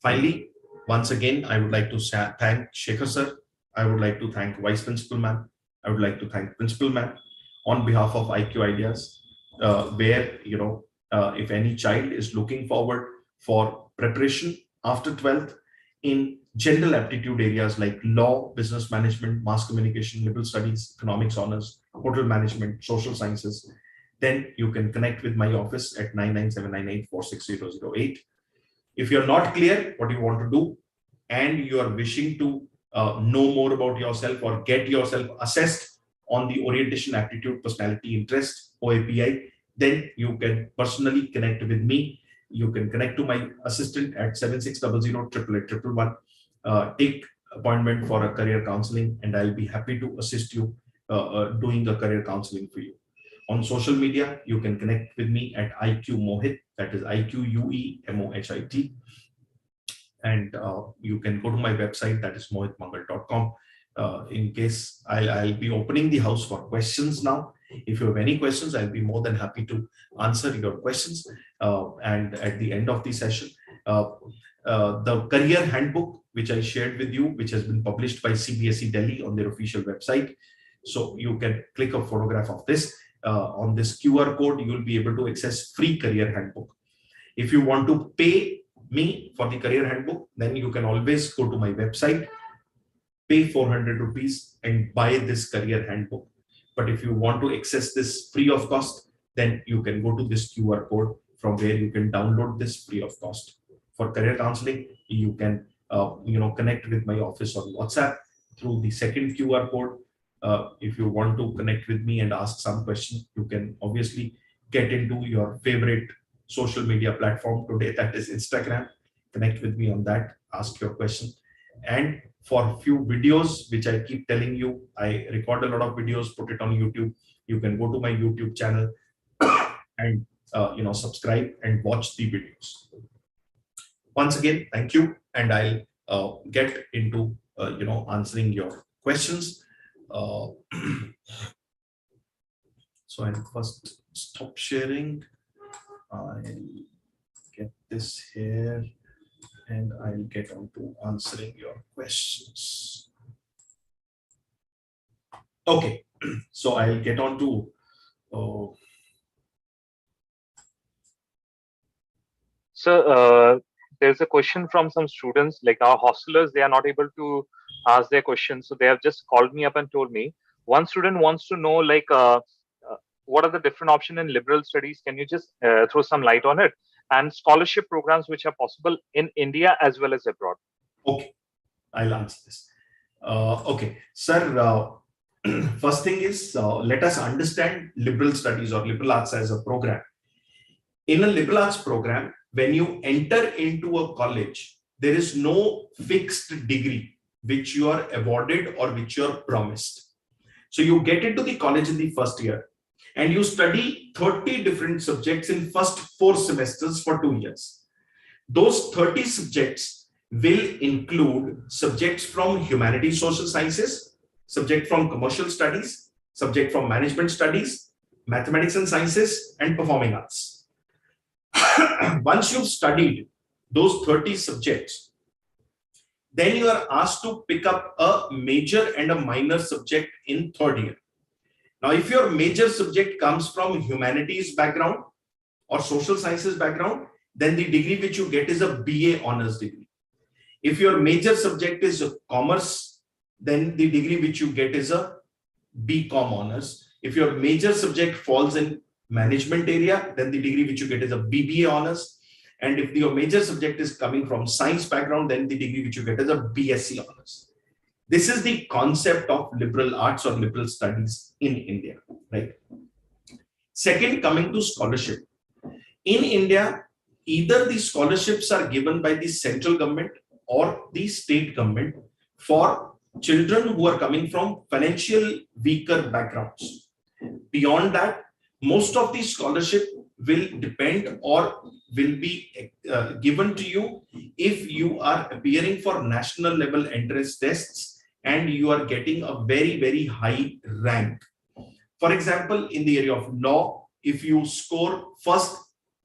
Speaker 1: Finally, once again, I would like to thank Shekhar sir. I would like to thank Vice Principal Ma'am. I would like to thank Principal Ma'am on behalf of IQ Ideas, where, if any child is looking forward for preparation after 12th in general aptitude areas like law, business management, mass communication, liberal studies, economics honors, hotel management, social sciences, then you can connect with my office at 99798460008. If you're not clear what you want to do and you are wishing to know more about yourself or get yourself assessed on the orientation, aptitude, personality, interest, OAPI, then you can personally connect with me. You can connect to my assistant at 7600 take appointment for a career counseling, and I'll be happy to assist you doing a career counseling for you. On social media, you can connect with me at IQ Mohit, that is IQUEMOHIT. And you can go to my website, that is mohitmangal.com. In case I'll be opening the house for questions now. If you have any questions, I'll be more than happy to answer your questions. And at the end of the session, the career handbook, which I shared with you, which has been published by CBSE Delhi on their official website. So you can click a photograph of this. On this QR code, you will be able to access free career handbook. If you want to pay me for the career handbook, then you can always go to my website, pay 400 rupees and buy this career handbook. But if you want to access this free of cost, then you can go to this QR code from where you can download this free of cost. For career counseling, you can connect with my office on WhatsApp through the second QR code. If you want to connect with me and ask some question, you can obviously get into your favorite social media platform today, that is Instagram. Connect with me on that, ask your question. And for few videos, which I keep telling you, I record a lot of videos, put it on YouTube. You can go to my YouTube channel and subscribe and watch the videos. Once again, thank you, and I'll get into answering your questions. So I'll first stop sharing. I'll get this here and I'll get on to answering your questions. Okay, so I'll get on to
Speaker 2: There's a question from some students, like our hostelers, they are not able to ask their questions. So they have just called me up and told me. One student wants to know, what are the different options in liberal studies? Can you just throw some light on it? And scholarship programs which are possible in India as well as abroad.
Speaker 1: Okay, I'll answer this. Okay, sir. First thing is, let us understand liberal studies or liberal arts as a program. In a liberal arts program, when you enter into a college, there is no fixed degree which you are awarded or which you are promised. So you get into the college in the first year and you study 30 different subjects in first 4 semesters for 2 years. Those 30 subjects will include subjects from humanities, social sciences, subject from commercial studies, subject from management studies, mathematics and sciences, and performing arts. Once you've studied those 30 subjects, then you are asked to pick up a major and a minor subject in third year. Now, if your major subject comes from humanities background or social sciences background, then the degree which you get is a BA honors degree. If your major subject is commerce, then the degree which you get is a BCom honors. If your major subject falls in management area, then the degree which you get is a BBA honors. And if your major subject is coming from science background, then the degree which you get is a BSc honors. This is the concept of liberal arts or liberal studies in India, right? Second, coming to scholarship. In India, either the scholarships are given by the central government or the state government for children who are coming from financial weaker backgrounds. Beyond that, most of the scholarship will depend or will be given to you if you are appearing for national level entrance tests and you are getting a very, very high rank. For example, in the area of law, if you score first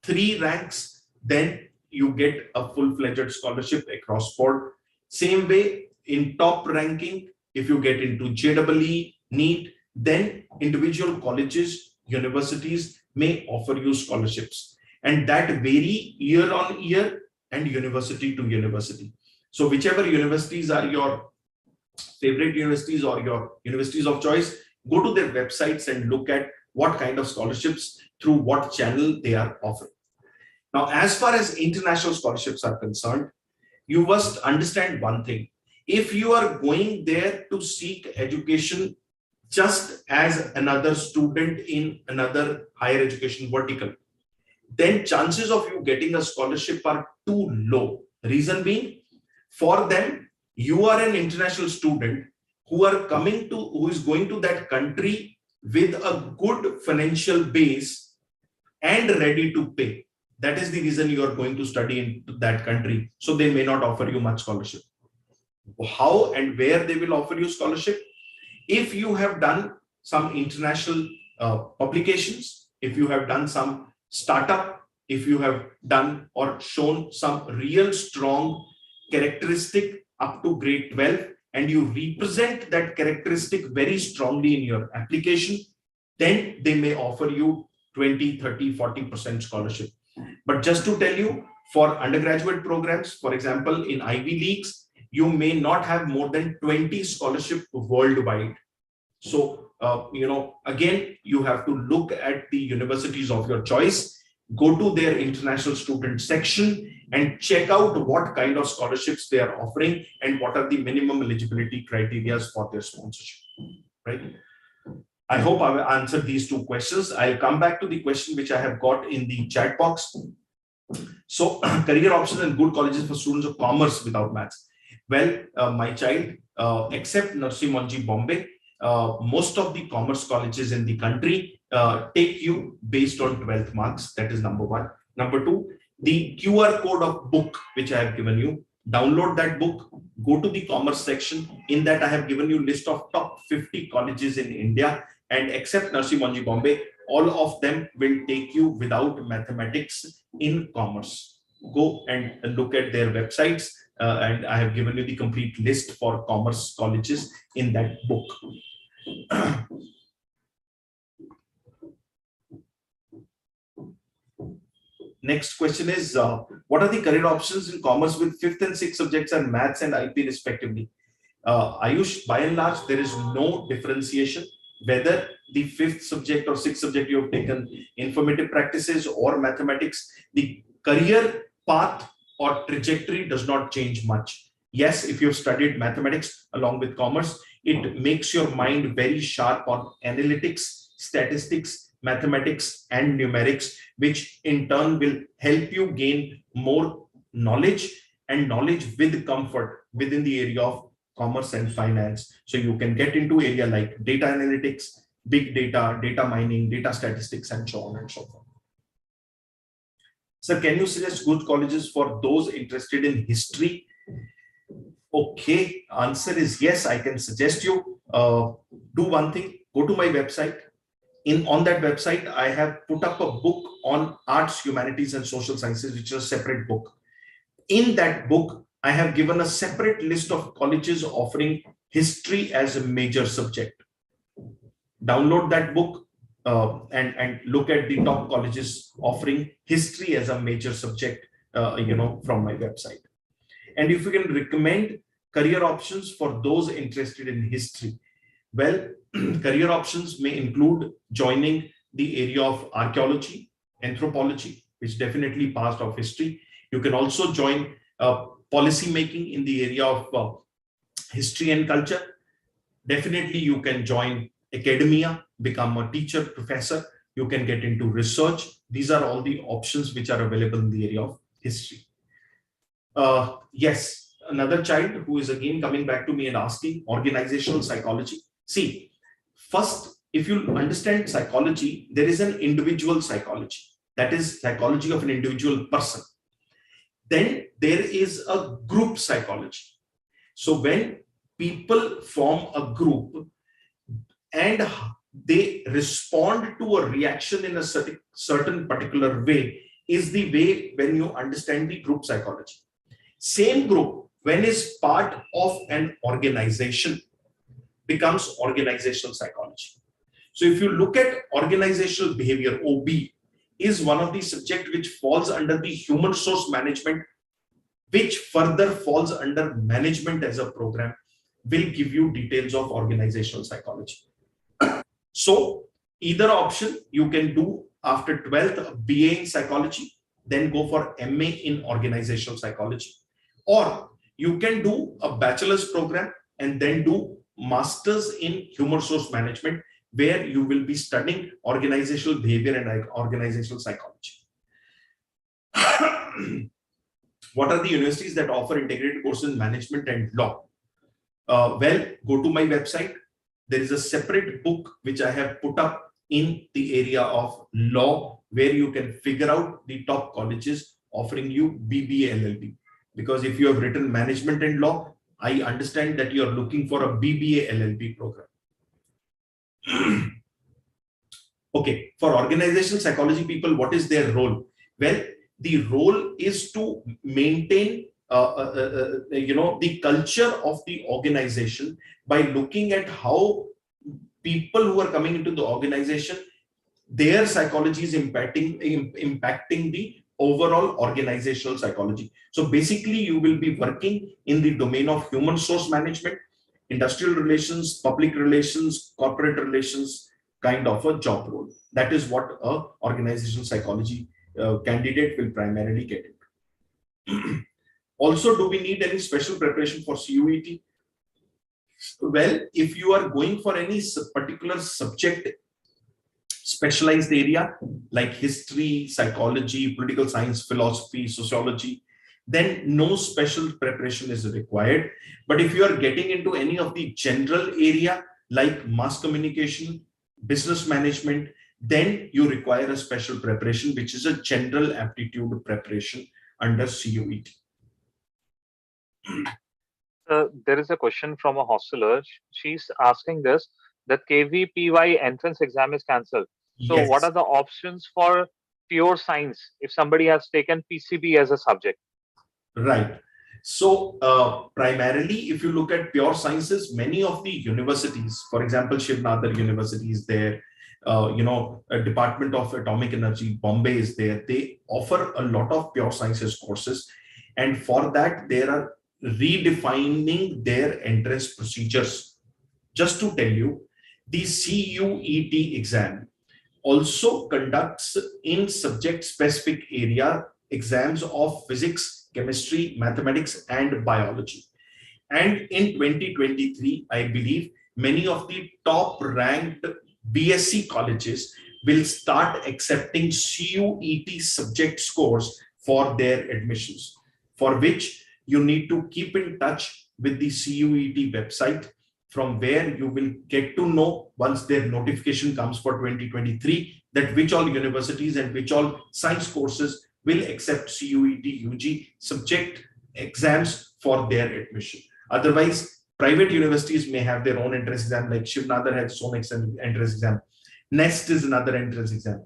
Speaker 1: 3 ranks, then you get a full-fledged scholarship across board. Same way, in top ranking, if you get into JEE, NEET, then individual colleges, universities may offer you scholarships. And that vary year on year and university to university. So whichever universities are your favorite universities or your universities of choice, go to their websites and look at what kind of scholarships through what channel they are offering. Now, as far as international scholarships are concerned, you must understand one thing. If you are going there to seek education just as another student in another higher education vertical, then chances of you getting a scholarship are too low. Reason being, for them, you are an international student who is going to that country with a good financial base and ready to pay. That is the reason you are going to study in that country. So they may not offer you much scholarship. How and where they will offer you scholarship? If you have done some international publications, if you have done some startup, if you have done or shown some real strong characteristic up to grade 12, and you represent that characteristic very strongly in your application, then they may offer you 20, 30, 40% scholarship. But just to tell you, for undergraduate programs, for example, in Ivy Leagues, you may not have more than 20 scholarship worldwide. So, again, you have to look at the universities of your choice, go to their international student section and check out what kind of scholarships they are offering and what are the minimum eligibility criteria for their sponsorship, right? I hope I've answered these 2 questions. I'll come back to the question which I have got in the chat box. So, career options and good colleges for students of commerce without maths. Well, my child, except Nursing Monji Bombay, most of the commerce colleges in the country take you based on 12th marks. That is number 1. Number 2, the QR code of book which I have given you. Download that book, go to the commerce section. In that, I have given you list of top 50 colleges in India, and except Nursing Monji Bombay, all of them will take you without mathematics in commerce. Go and look at their websites, and I have given you the complete list for commerce colleges in that book. Next question is, what are the career options in commerce with fifth and sixth subjects are maths and IP respectively? Ayush, by and large, there is no differentiation whether the fifth subject or sixth subject you have taken informative practices or mathematics. The career path or trajectory does not change much. Yes, if you've studied mathematics along with commerce, it makes your mind very sharp on analytics, statistics, mathematics, and numerics, which in turn will help you gain more knowledge and knowledge with comfort within the area of commerce and finance. So you can get into area like data analytics, big data, data mining, data statistics, and so on and so forth. Sir, can you suggest good colleges for those interested in history? Okay, answer is yes, I can suggest you. Do one thing, go to my website. On that website, I have put up a book on arts, humanities, and social sciences, which is a separate book. In that book, I have given a separate list of colleges offering history as a major subject. Download that book and look at the top colleges offering history as a major subject, from my website. And if you can recommend career options for those interested in history, well, career options may include joining the area of archaeology, anthropology, which definitely passed of history. You can also join policy making in the area of history and culture. Definitely, you can join academia, become a teacher, professor. You can get into research. These are all the options which are available in the area of history. Yes, another child who is again coming back to me and asking organizational psychology. See, first, if you understand psychology, there is an individual psychology. That is psychology of an individual person. Then there is a group psychology. So when people form a group and they respond to a reaction in a certain particular way, is the way when you understand the group psychology. Same group, when is part of an organization, becomes organizational psychology. So if you look at organizational behavior, OB, is one of the subjects which falls under the human resource management, which further falls under management as a program, will give you details of organizational psychology. So either option you can do after 12th BA in psychology, then go for MA in organizational psychology, or you can do a bachelor's program and then do master's in human resource management, where you will be studying organizational behavior and organizational psychology. What are the universities that offer integrated courses in management and law? Well, go to my website. There is a separate book which I have put up in the area of law, where you can figure out the top colleges offering you BBA LLB. Because if you have written management and law, I understand that you are looking for a BBA LLB program. Okay, for organizational psychology people, what is their role? Well, the role is to maintain the culture of the organization by looking at how people who are coming into the organization, their psychology is impacting the overall organizational psychology. So basically, you will be working in the domain of human resource management, industrial relations, public relations, corporate relations, kind of a job role. That is what a organizational psychology candidate will primarily get into. Also, do we need any special preparation for CUET? Well, if you are going for any particular subject, specialized area like history, psychology, political science, philosophy, sociology, then no special preparation is required. But if you are getting into any of the general area like mass communication, business management, then you require a special preparation, which is a general aptitude preparation under CUET.
Speaker 2: There is a question from a hosteler. She's asking this, that KVPY entrance exam is cancelled. So
Speaker 1: Yes.
Speaker 2: what are the options for pure science if somebody has taken PCB as a subject?
Speaker 1: Right. So primarily, if you look at pure sciences, many of the universities, for example, Shiv Nadar University is there, a Department of Atomic Energy, Bombay is there. They offer a lot of pure sciences courses. And for that, they are redefining their entrance procedures. Just to tell you, the CUET exam also conducts in subject specific area exams of physics, chemistry, mathematics, and biology. And in 2023, I believe many of the top ranked BSc colleges will start accepting CUET subject scores for their admissions, for which you need to keep in touch with the CUET website, from where you will get to know once their notification comes for 2023 that which all universities and which all science courses will accept CUET UG subject exams for their admission. Otherwise, private universities may have their own entrance exam, like Shivnadar has its own entrance exam. NEST is another entrance exam.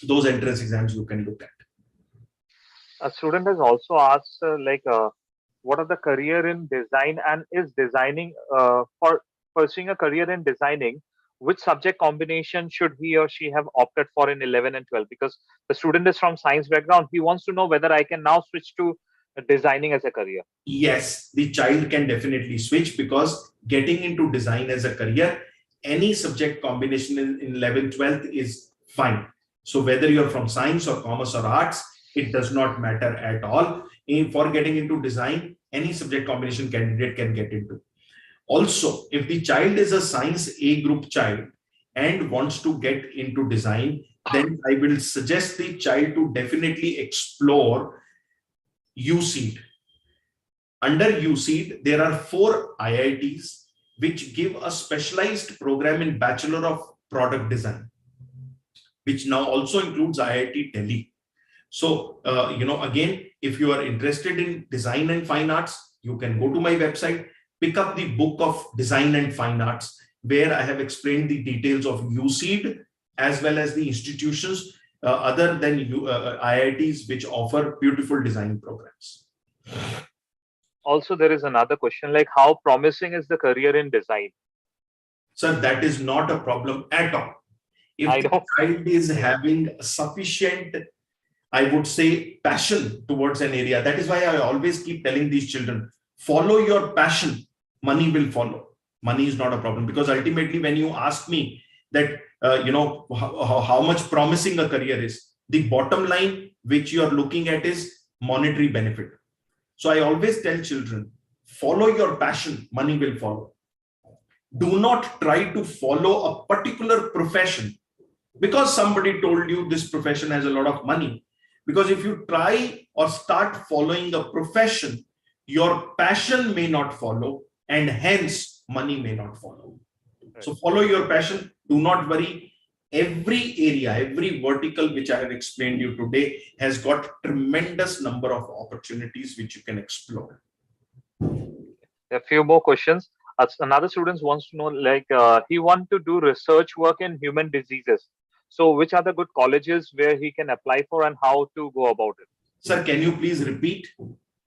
Speaker 1: Those entrance exams you can look at.
Speaker 2: A student has also asked, what are the career in design, and is designing for pursuing a career in designing, which subject combination should he or she have opted for in 11 and 12? Because the student is from science background, he wants to know whether I can now switch to designing as a career.
Speaker 1: Yes, the child can definitely switch, because getting into design as a career, any subject combination in 11th, 12th is fine. So whether you're from science or commerce or arts, it does not matter at all. For getting into design, any subject combination candidate can get into. Also, if the child is a science A group child and wants to get into design, then I will suggest the child to definitely explore USEED. Under USEED, there are 4 IITs which give a specialized program in Bachelor of Product Design, which now also includes IIT Delhi. So, again, if you are interested in design and fine arts, you can go to my website, pick up the book of design and fine arts, where I have explained the details of USEED as well as the institutions other than IITs which offer beautiful design programs.
Speaker 2: Also, there is another question, like how promising is the career in design?
Speaker 1: Sir, that is not a problem at all. If the child is having sufficient, I would say, passion towards an area, that is why I always keep telling these children, follow your passion, money will follow. Money is not a problem, because ultimately when you ask me that, how much promising a career is, the bottom line which you are looking at is monetary benefit. So I always tell children, follow your passion, money will follow. Do not try to follow a particular profession because somebody told you this profession has a lot of money. Because if you try or start following a profession, your passion may not follow, and hence money may not follow. Right. So follow your passion. Do not worry. Every area, every vertical which I have explained you today has got tremendous number of opportunities which you can explore.
Speaker 2: A few more questions. Another student wants to know, he wants to do research work in human diseases. So which are the good colleges where he can apply for and how to go about it?
Speaker 1: Sir, can you please repeat?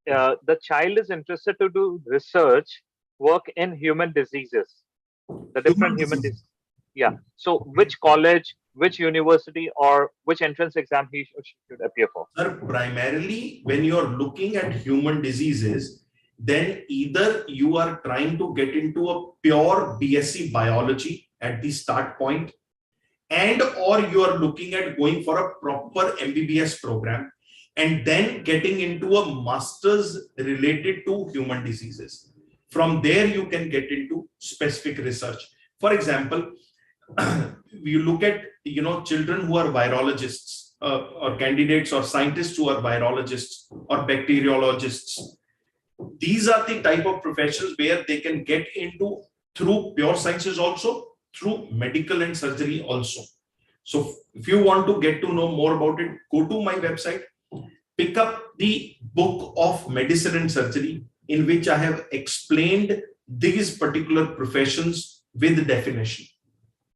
Speaker 2: The child is interested to do research work in human diseases. The different human diseases. Yeah. So which college, which university, or which entrance exam he should appear for?
Speaker 1: Sir, primarily when you are looking at human diseases, then either you are trying to get into a pure BSc biology at the start point, and or you are looking at going for a proper MBBS program and then getting into a master's related to human diseases. From there, you can get into specific research. For example, you look at children who are virologists or candidates or scientists who are virologists or bacteriologists. These are the type of professions where they can get into through pure sciences, also through medical and surgery also. So if you want to get to know more about it, go to my website, pick up the book of medicine and surgery, in which I have explained these particular professions with definition.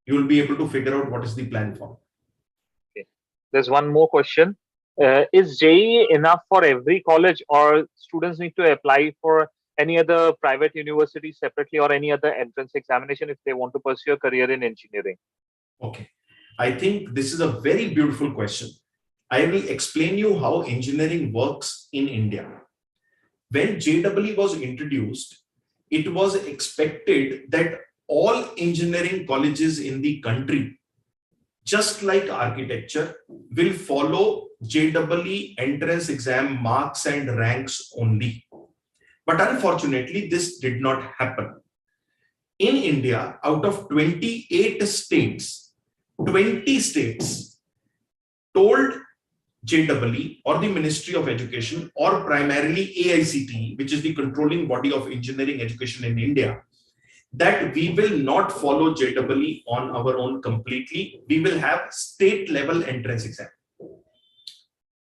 Speaker 1: You will be able to figure out what is the plan for.
Speaker 2: Okay. There's one more question. Is JEE enough for every college, or students need to apply for any other private university separately or any other entrance examination if they want to pursue a career in engineering?
Speaker 1: Okay. I think this is a very beautiful question. I will explain you how engineering works in India. When JEE was introduced, it was expected that all engineering colleges in the country, just like architecture, will follow JEE entrance exam marks and ranks only. But unfortunately, this did not happen. In India, out of 28 states, 20 states told JEE or the Ministry of Education or primarily AICTE, which is the controlling body of engineering education in India, that we will not follow JEE on our own completely. We will have state level entrance exam.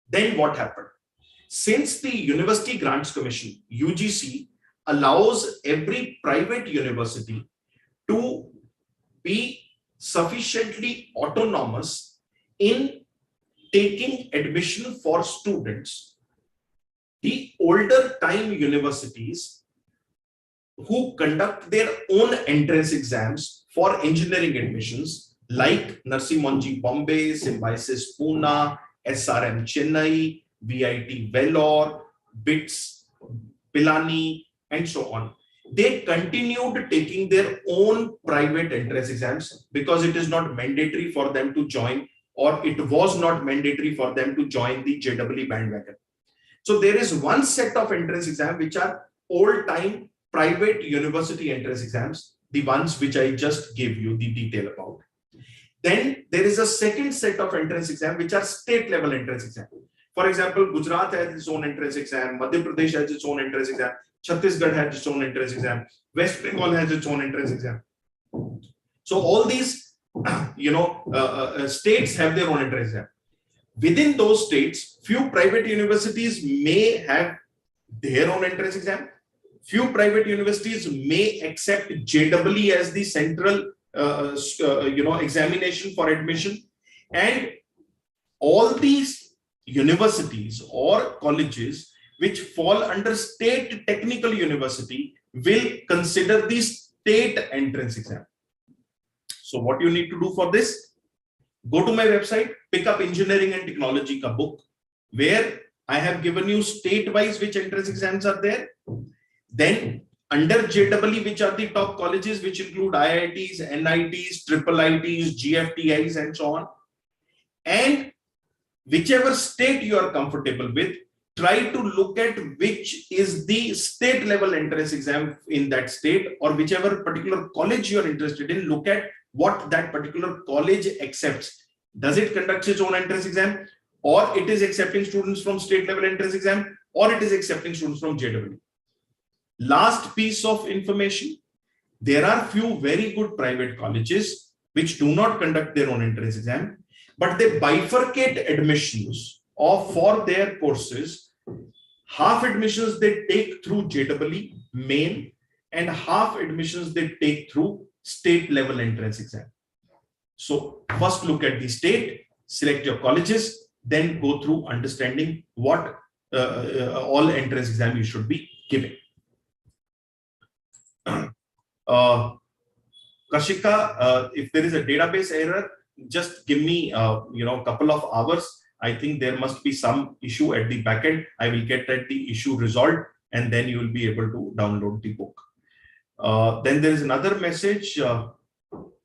Speaker 1: Then what happened? Since the University Grants Commission, UGC, allows every private university to be sufficiently autonomous in taking admission for students, the older time universities who conduct their own entrance exams for engineering admissions, like Narsee Monjee Bombay, Symbiosis Pune, SRM Chennai, VIT Vellore, BITS Pilani, and so on, they continued taking their own private entrance exams because it is not mandatory for them to join, or it was not mandatory for them to join the JEE bandwagon. So there is one set of entrance exams which are old time private university entrance exams, the ones which I just gave you the detail about. Then there is a second set of entrance exams which are state level entrance exams. For example, Gujarat has its own entrance exam, Madhya Pradesh has its own entrance exam, Chhattisgarh has its own entrance exam, West Bengal has its own entrance exam. So all these states have their own entrance exam. Within those states, few private universities may have their own entrance exam. Few private universities may accept JEE as the central examination for admission, and all these universities or colleges which fall under state technical university will consider the state entrance exam. So what you need to do for this, go to my website, pick up engineering and technology ka book, where I have given you state wise which entrance exams are there. Then under JEE, which are the top colleges, which include IITs, NITs, triple ITs, GFTIs, and so on. And whichever state you are comfortable with, try to look at which is the state level entrance exam in that state, or whichever particular college you are interested in, look at what that particular college accepts. Does it conduct its own entrance exam, or it is accepting students from state level entrance exam, or it is accepting students from JEE. Last piece of information, there are few very good private colleges which do not conduct their own entrance exam, but they bifurcate admissions for their courses. Half admissions they take through JEE main, and half admissions they take through state level entrance exam. So first look at the state, select your colleges, then go through understanding what all entrance exam you should be giving. Kashika, if there is a database error, just give me a couple of hours. I think there must be some issue at the backend. I will get the issue resolved, and then you will be able to download the book. Then there is another message.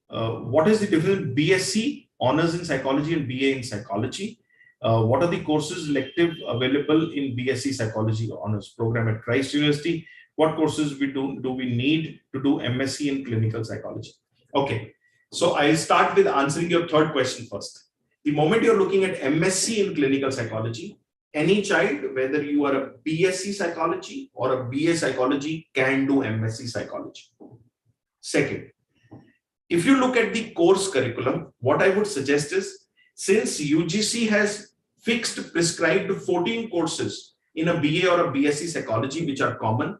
Speaker 1: What is the difference between BSc honors in psychology and BA in psychology? What are the courses elective available in BSc psychology honors program at Christ University? What courses do we need to do MSc in clinical psychology? Okay, so I'll start with answering your third question first. The moment you're looking at MSc in clinical psychology, any child, whether you are a BSc psychology or a BA psychology, can do MSc psychology. Second, if you look at the course curriculum, what I would suggest is, since UGC has fixed prescribed 14 courses in a BA or a BSc psychology, which are common,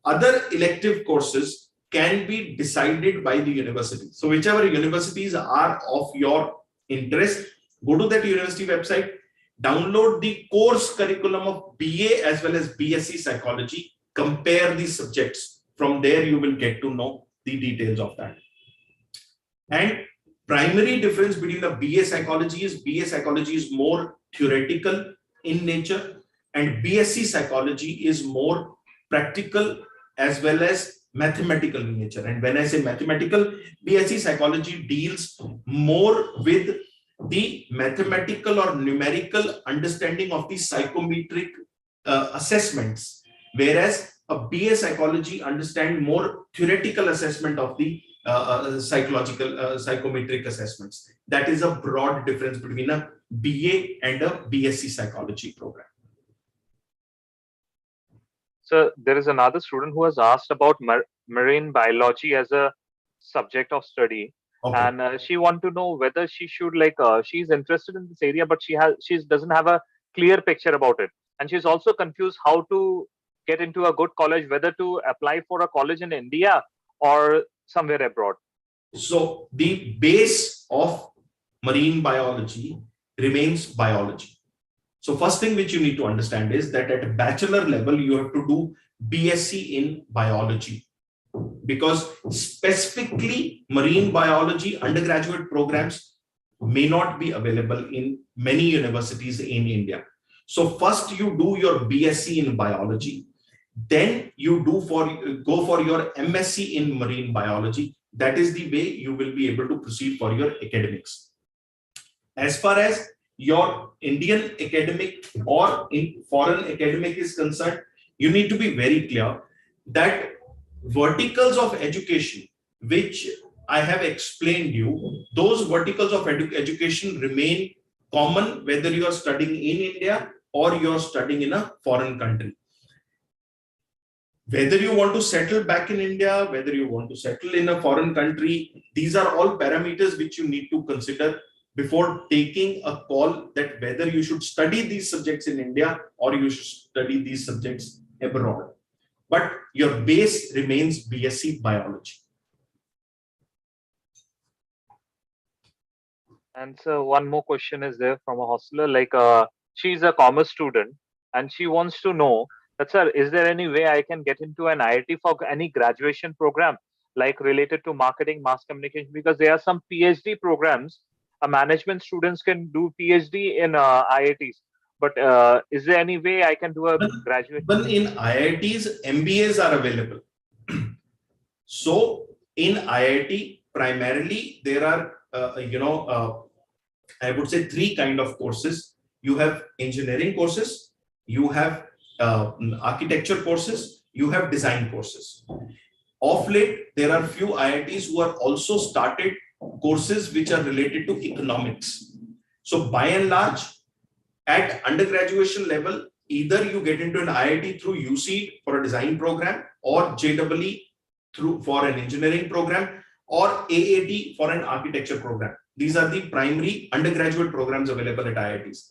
Speaker 1: other elective courses can be decided by the university. So whichever universities are of your interest, go to that university website, download the course curriculum of BA as well as BSc psychology, compare the subjects. From there, you will get to know the details of that. And primary difference between the BA psychology is more theoretical in nature, and BSc psychology is more practical as well as mathematical in nature. And when I say mathematical, BSc psychology deals more with the mathematical or numerical understanding of the psychometric assessments, whereas a BA psychology understand more theoretical assessment of the psychological psychometric assessments. That is a broad difference between a BA and a BSc psychology program.
Speaker 2: So there is another student who has asked about marine biology as a subject of study. Okay. And she want to know whether she should she's interested in this area, but she doesn't have a clear picture about it, and she's also confused how to get into a good college, whether to apply for a college in India or somewhere abroad.
Speaker 1: So the base of marine biology remains biology. So first thing which you need to understand is that at a bachelor level, you have to do BSc in biology, because specifically marine biology undergraduate programs may not be available in many universities in India. So first you do your BSc in biology, then you go for your MSc in marine biology. That is the way you will be able to proceed for your academics. As far as your Indian academic or in foreign academic is concerned, you need to be very clear that verticals of education which I have explained you, those verticals of education remain common whether you are studying in India or you are studying in a foreign country. Whether you want to settle back in India, whether you want to settle in a foreign country, these are all parameters which you need to consider before taking a call that whether you should study these subjects in India or you should study these subjects abroad. But your base remains BSc biology.
Speaker 2: And so one more question is there from a hosteler, she's a commerce student and she wants to know that, sir, is there any way I can get into an IIT for any graduation program like related to marketing, mass communication? Because there are some PhD programs, management students can do PhD in IITs. But is there any way I can do a graduate?
Speaker 1: But in IITs, MBAs are available. So in IIT, primarily there are, I would say 3 kind of courses. You have engineering courses, you have architecture courses, you have design courses. Of late, there are few IITs who are also started courses which are related to economics. So by and large, at undergraduation level, either you get into an IIT through UC for a design program, or JEE for an engineering program, or AAT for an architecture program. These are the primary undergraduate programs available at IITs.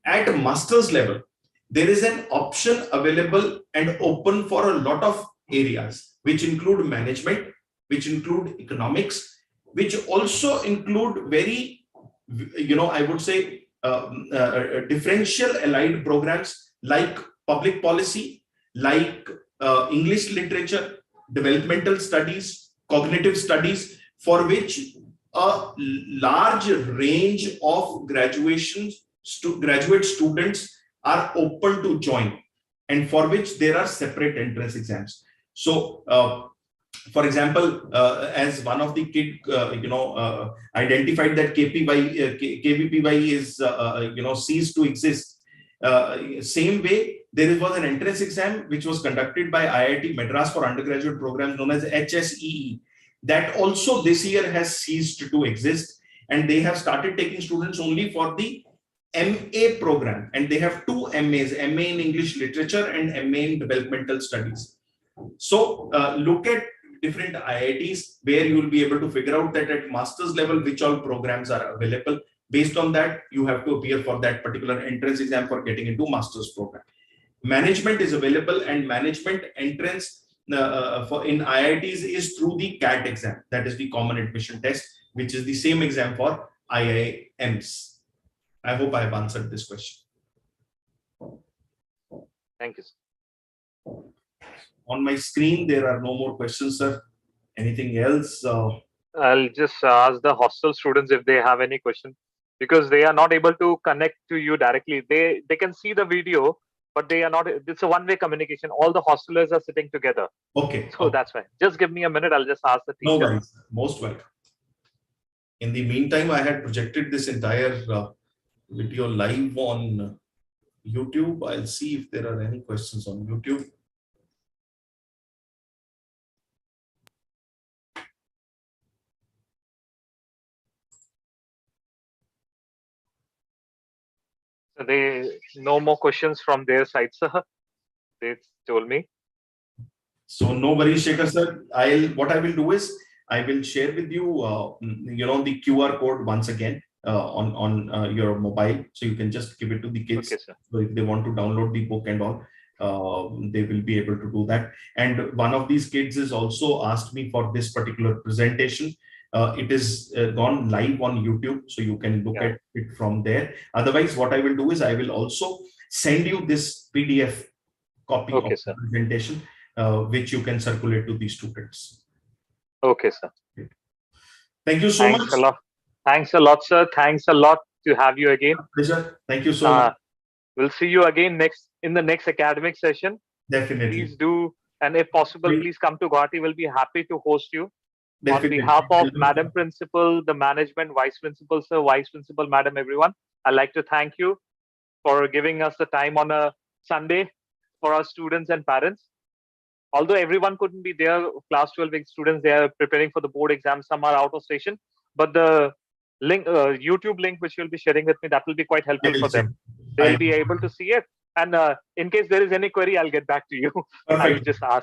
Speaker 1: At master's level, there is an option available and open for a lot of areas, which include management, which include economics, which also include very, I would say, differential allied programs like public policy, like English literature, developmental studies, cognitive studies, for which a large range of graduate students are open to join, and for which there are separate entrance exams. So for example, as one of the kid identified that KVPY is ceased to exist, same way there was an entrance exam which was conducted by IIT Madras for undergraduate programs known as HSEE, that also this year has ceased to exist, and they have started taking students only for the MA program, and they have 2 MAs, MA in English literature and MA in developmental studies. So look at different IITs where you will be able to figure out that at master's level which all programs are available. Based on that, you have to appear for that particular entrance exam for getting into master's program. Management is available, and management entrance for in IITs is through the CAT exam, that is the common admission test, which is the same exam for IIMs. I hope I have answered this question.
Speaker 2: Thank you, sir.
Speaker 1: On my screen, there are no more questions, sir. Anything else?
Speaker 2: I'll just ask the hostel students if they have any question, because they are not able to connect to you directly. They can see the video, but they are not. It's a one-way communication. All the hostelers are sitting together,
Speaker 1: Okay.
Speaker 2: so that's why. Just give me a minute. I'll just ask the
Speaker 1: No
Speaker 2: teacher.
Speaker 1: worries. Most welcome. In the meantime, I had projected this entire video live on YouTube. I'll see if there are any questions on YouTube.
Speaker 2: So they no more questions from their side, sir. They told me.
Speaker 1: So no worries, Shekhar sir. What I will do is I will share with you, the QR code once again on your mobile, so you can just give it to the kids.
Speaker 2: Okay, sir.
Speaker 1: So if they want to download the book and all, they will be able to do that. And one of these kids has also asked me for this particular presentation. It is gone live on YouTube, so you can look at it from there. Otherwise, what I will do is I will also send you this PDF copy of the presentation, which you can circulate to the students.
Speaker 2: Okay, sir.
Speaker 1: Thank you so much.
Speaker 2: Thanks a lot, sir. Thanks a lot to have you again.
Speaker 1: Pleasure. Thank you so much.
Speaker 2: We'll see you again in the next academic session.
Speaker 1: Definitely.
Speaker 2: Please do, and if possible, please come to Guwahati. We'll be happy to host you.
Speaker 1: Definitely.
Speaker 2: On behalf of Madam Principal, the management, Vice Principal, sir, Vice Principal, Madam, everyone, I'd like to thank you for giving us the time on a Sunday for our students and parents. Although everyone couldn't be there, class 12 students, they are preparing for the board exam. Some are out of station, but the link, YouTube link, which you'll be sharing with me, that will be quite helpful for them. They'll be able to see it. And in case there is any query, I'll get back to you. I'll just ask.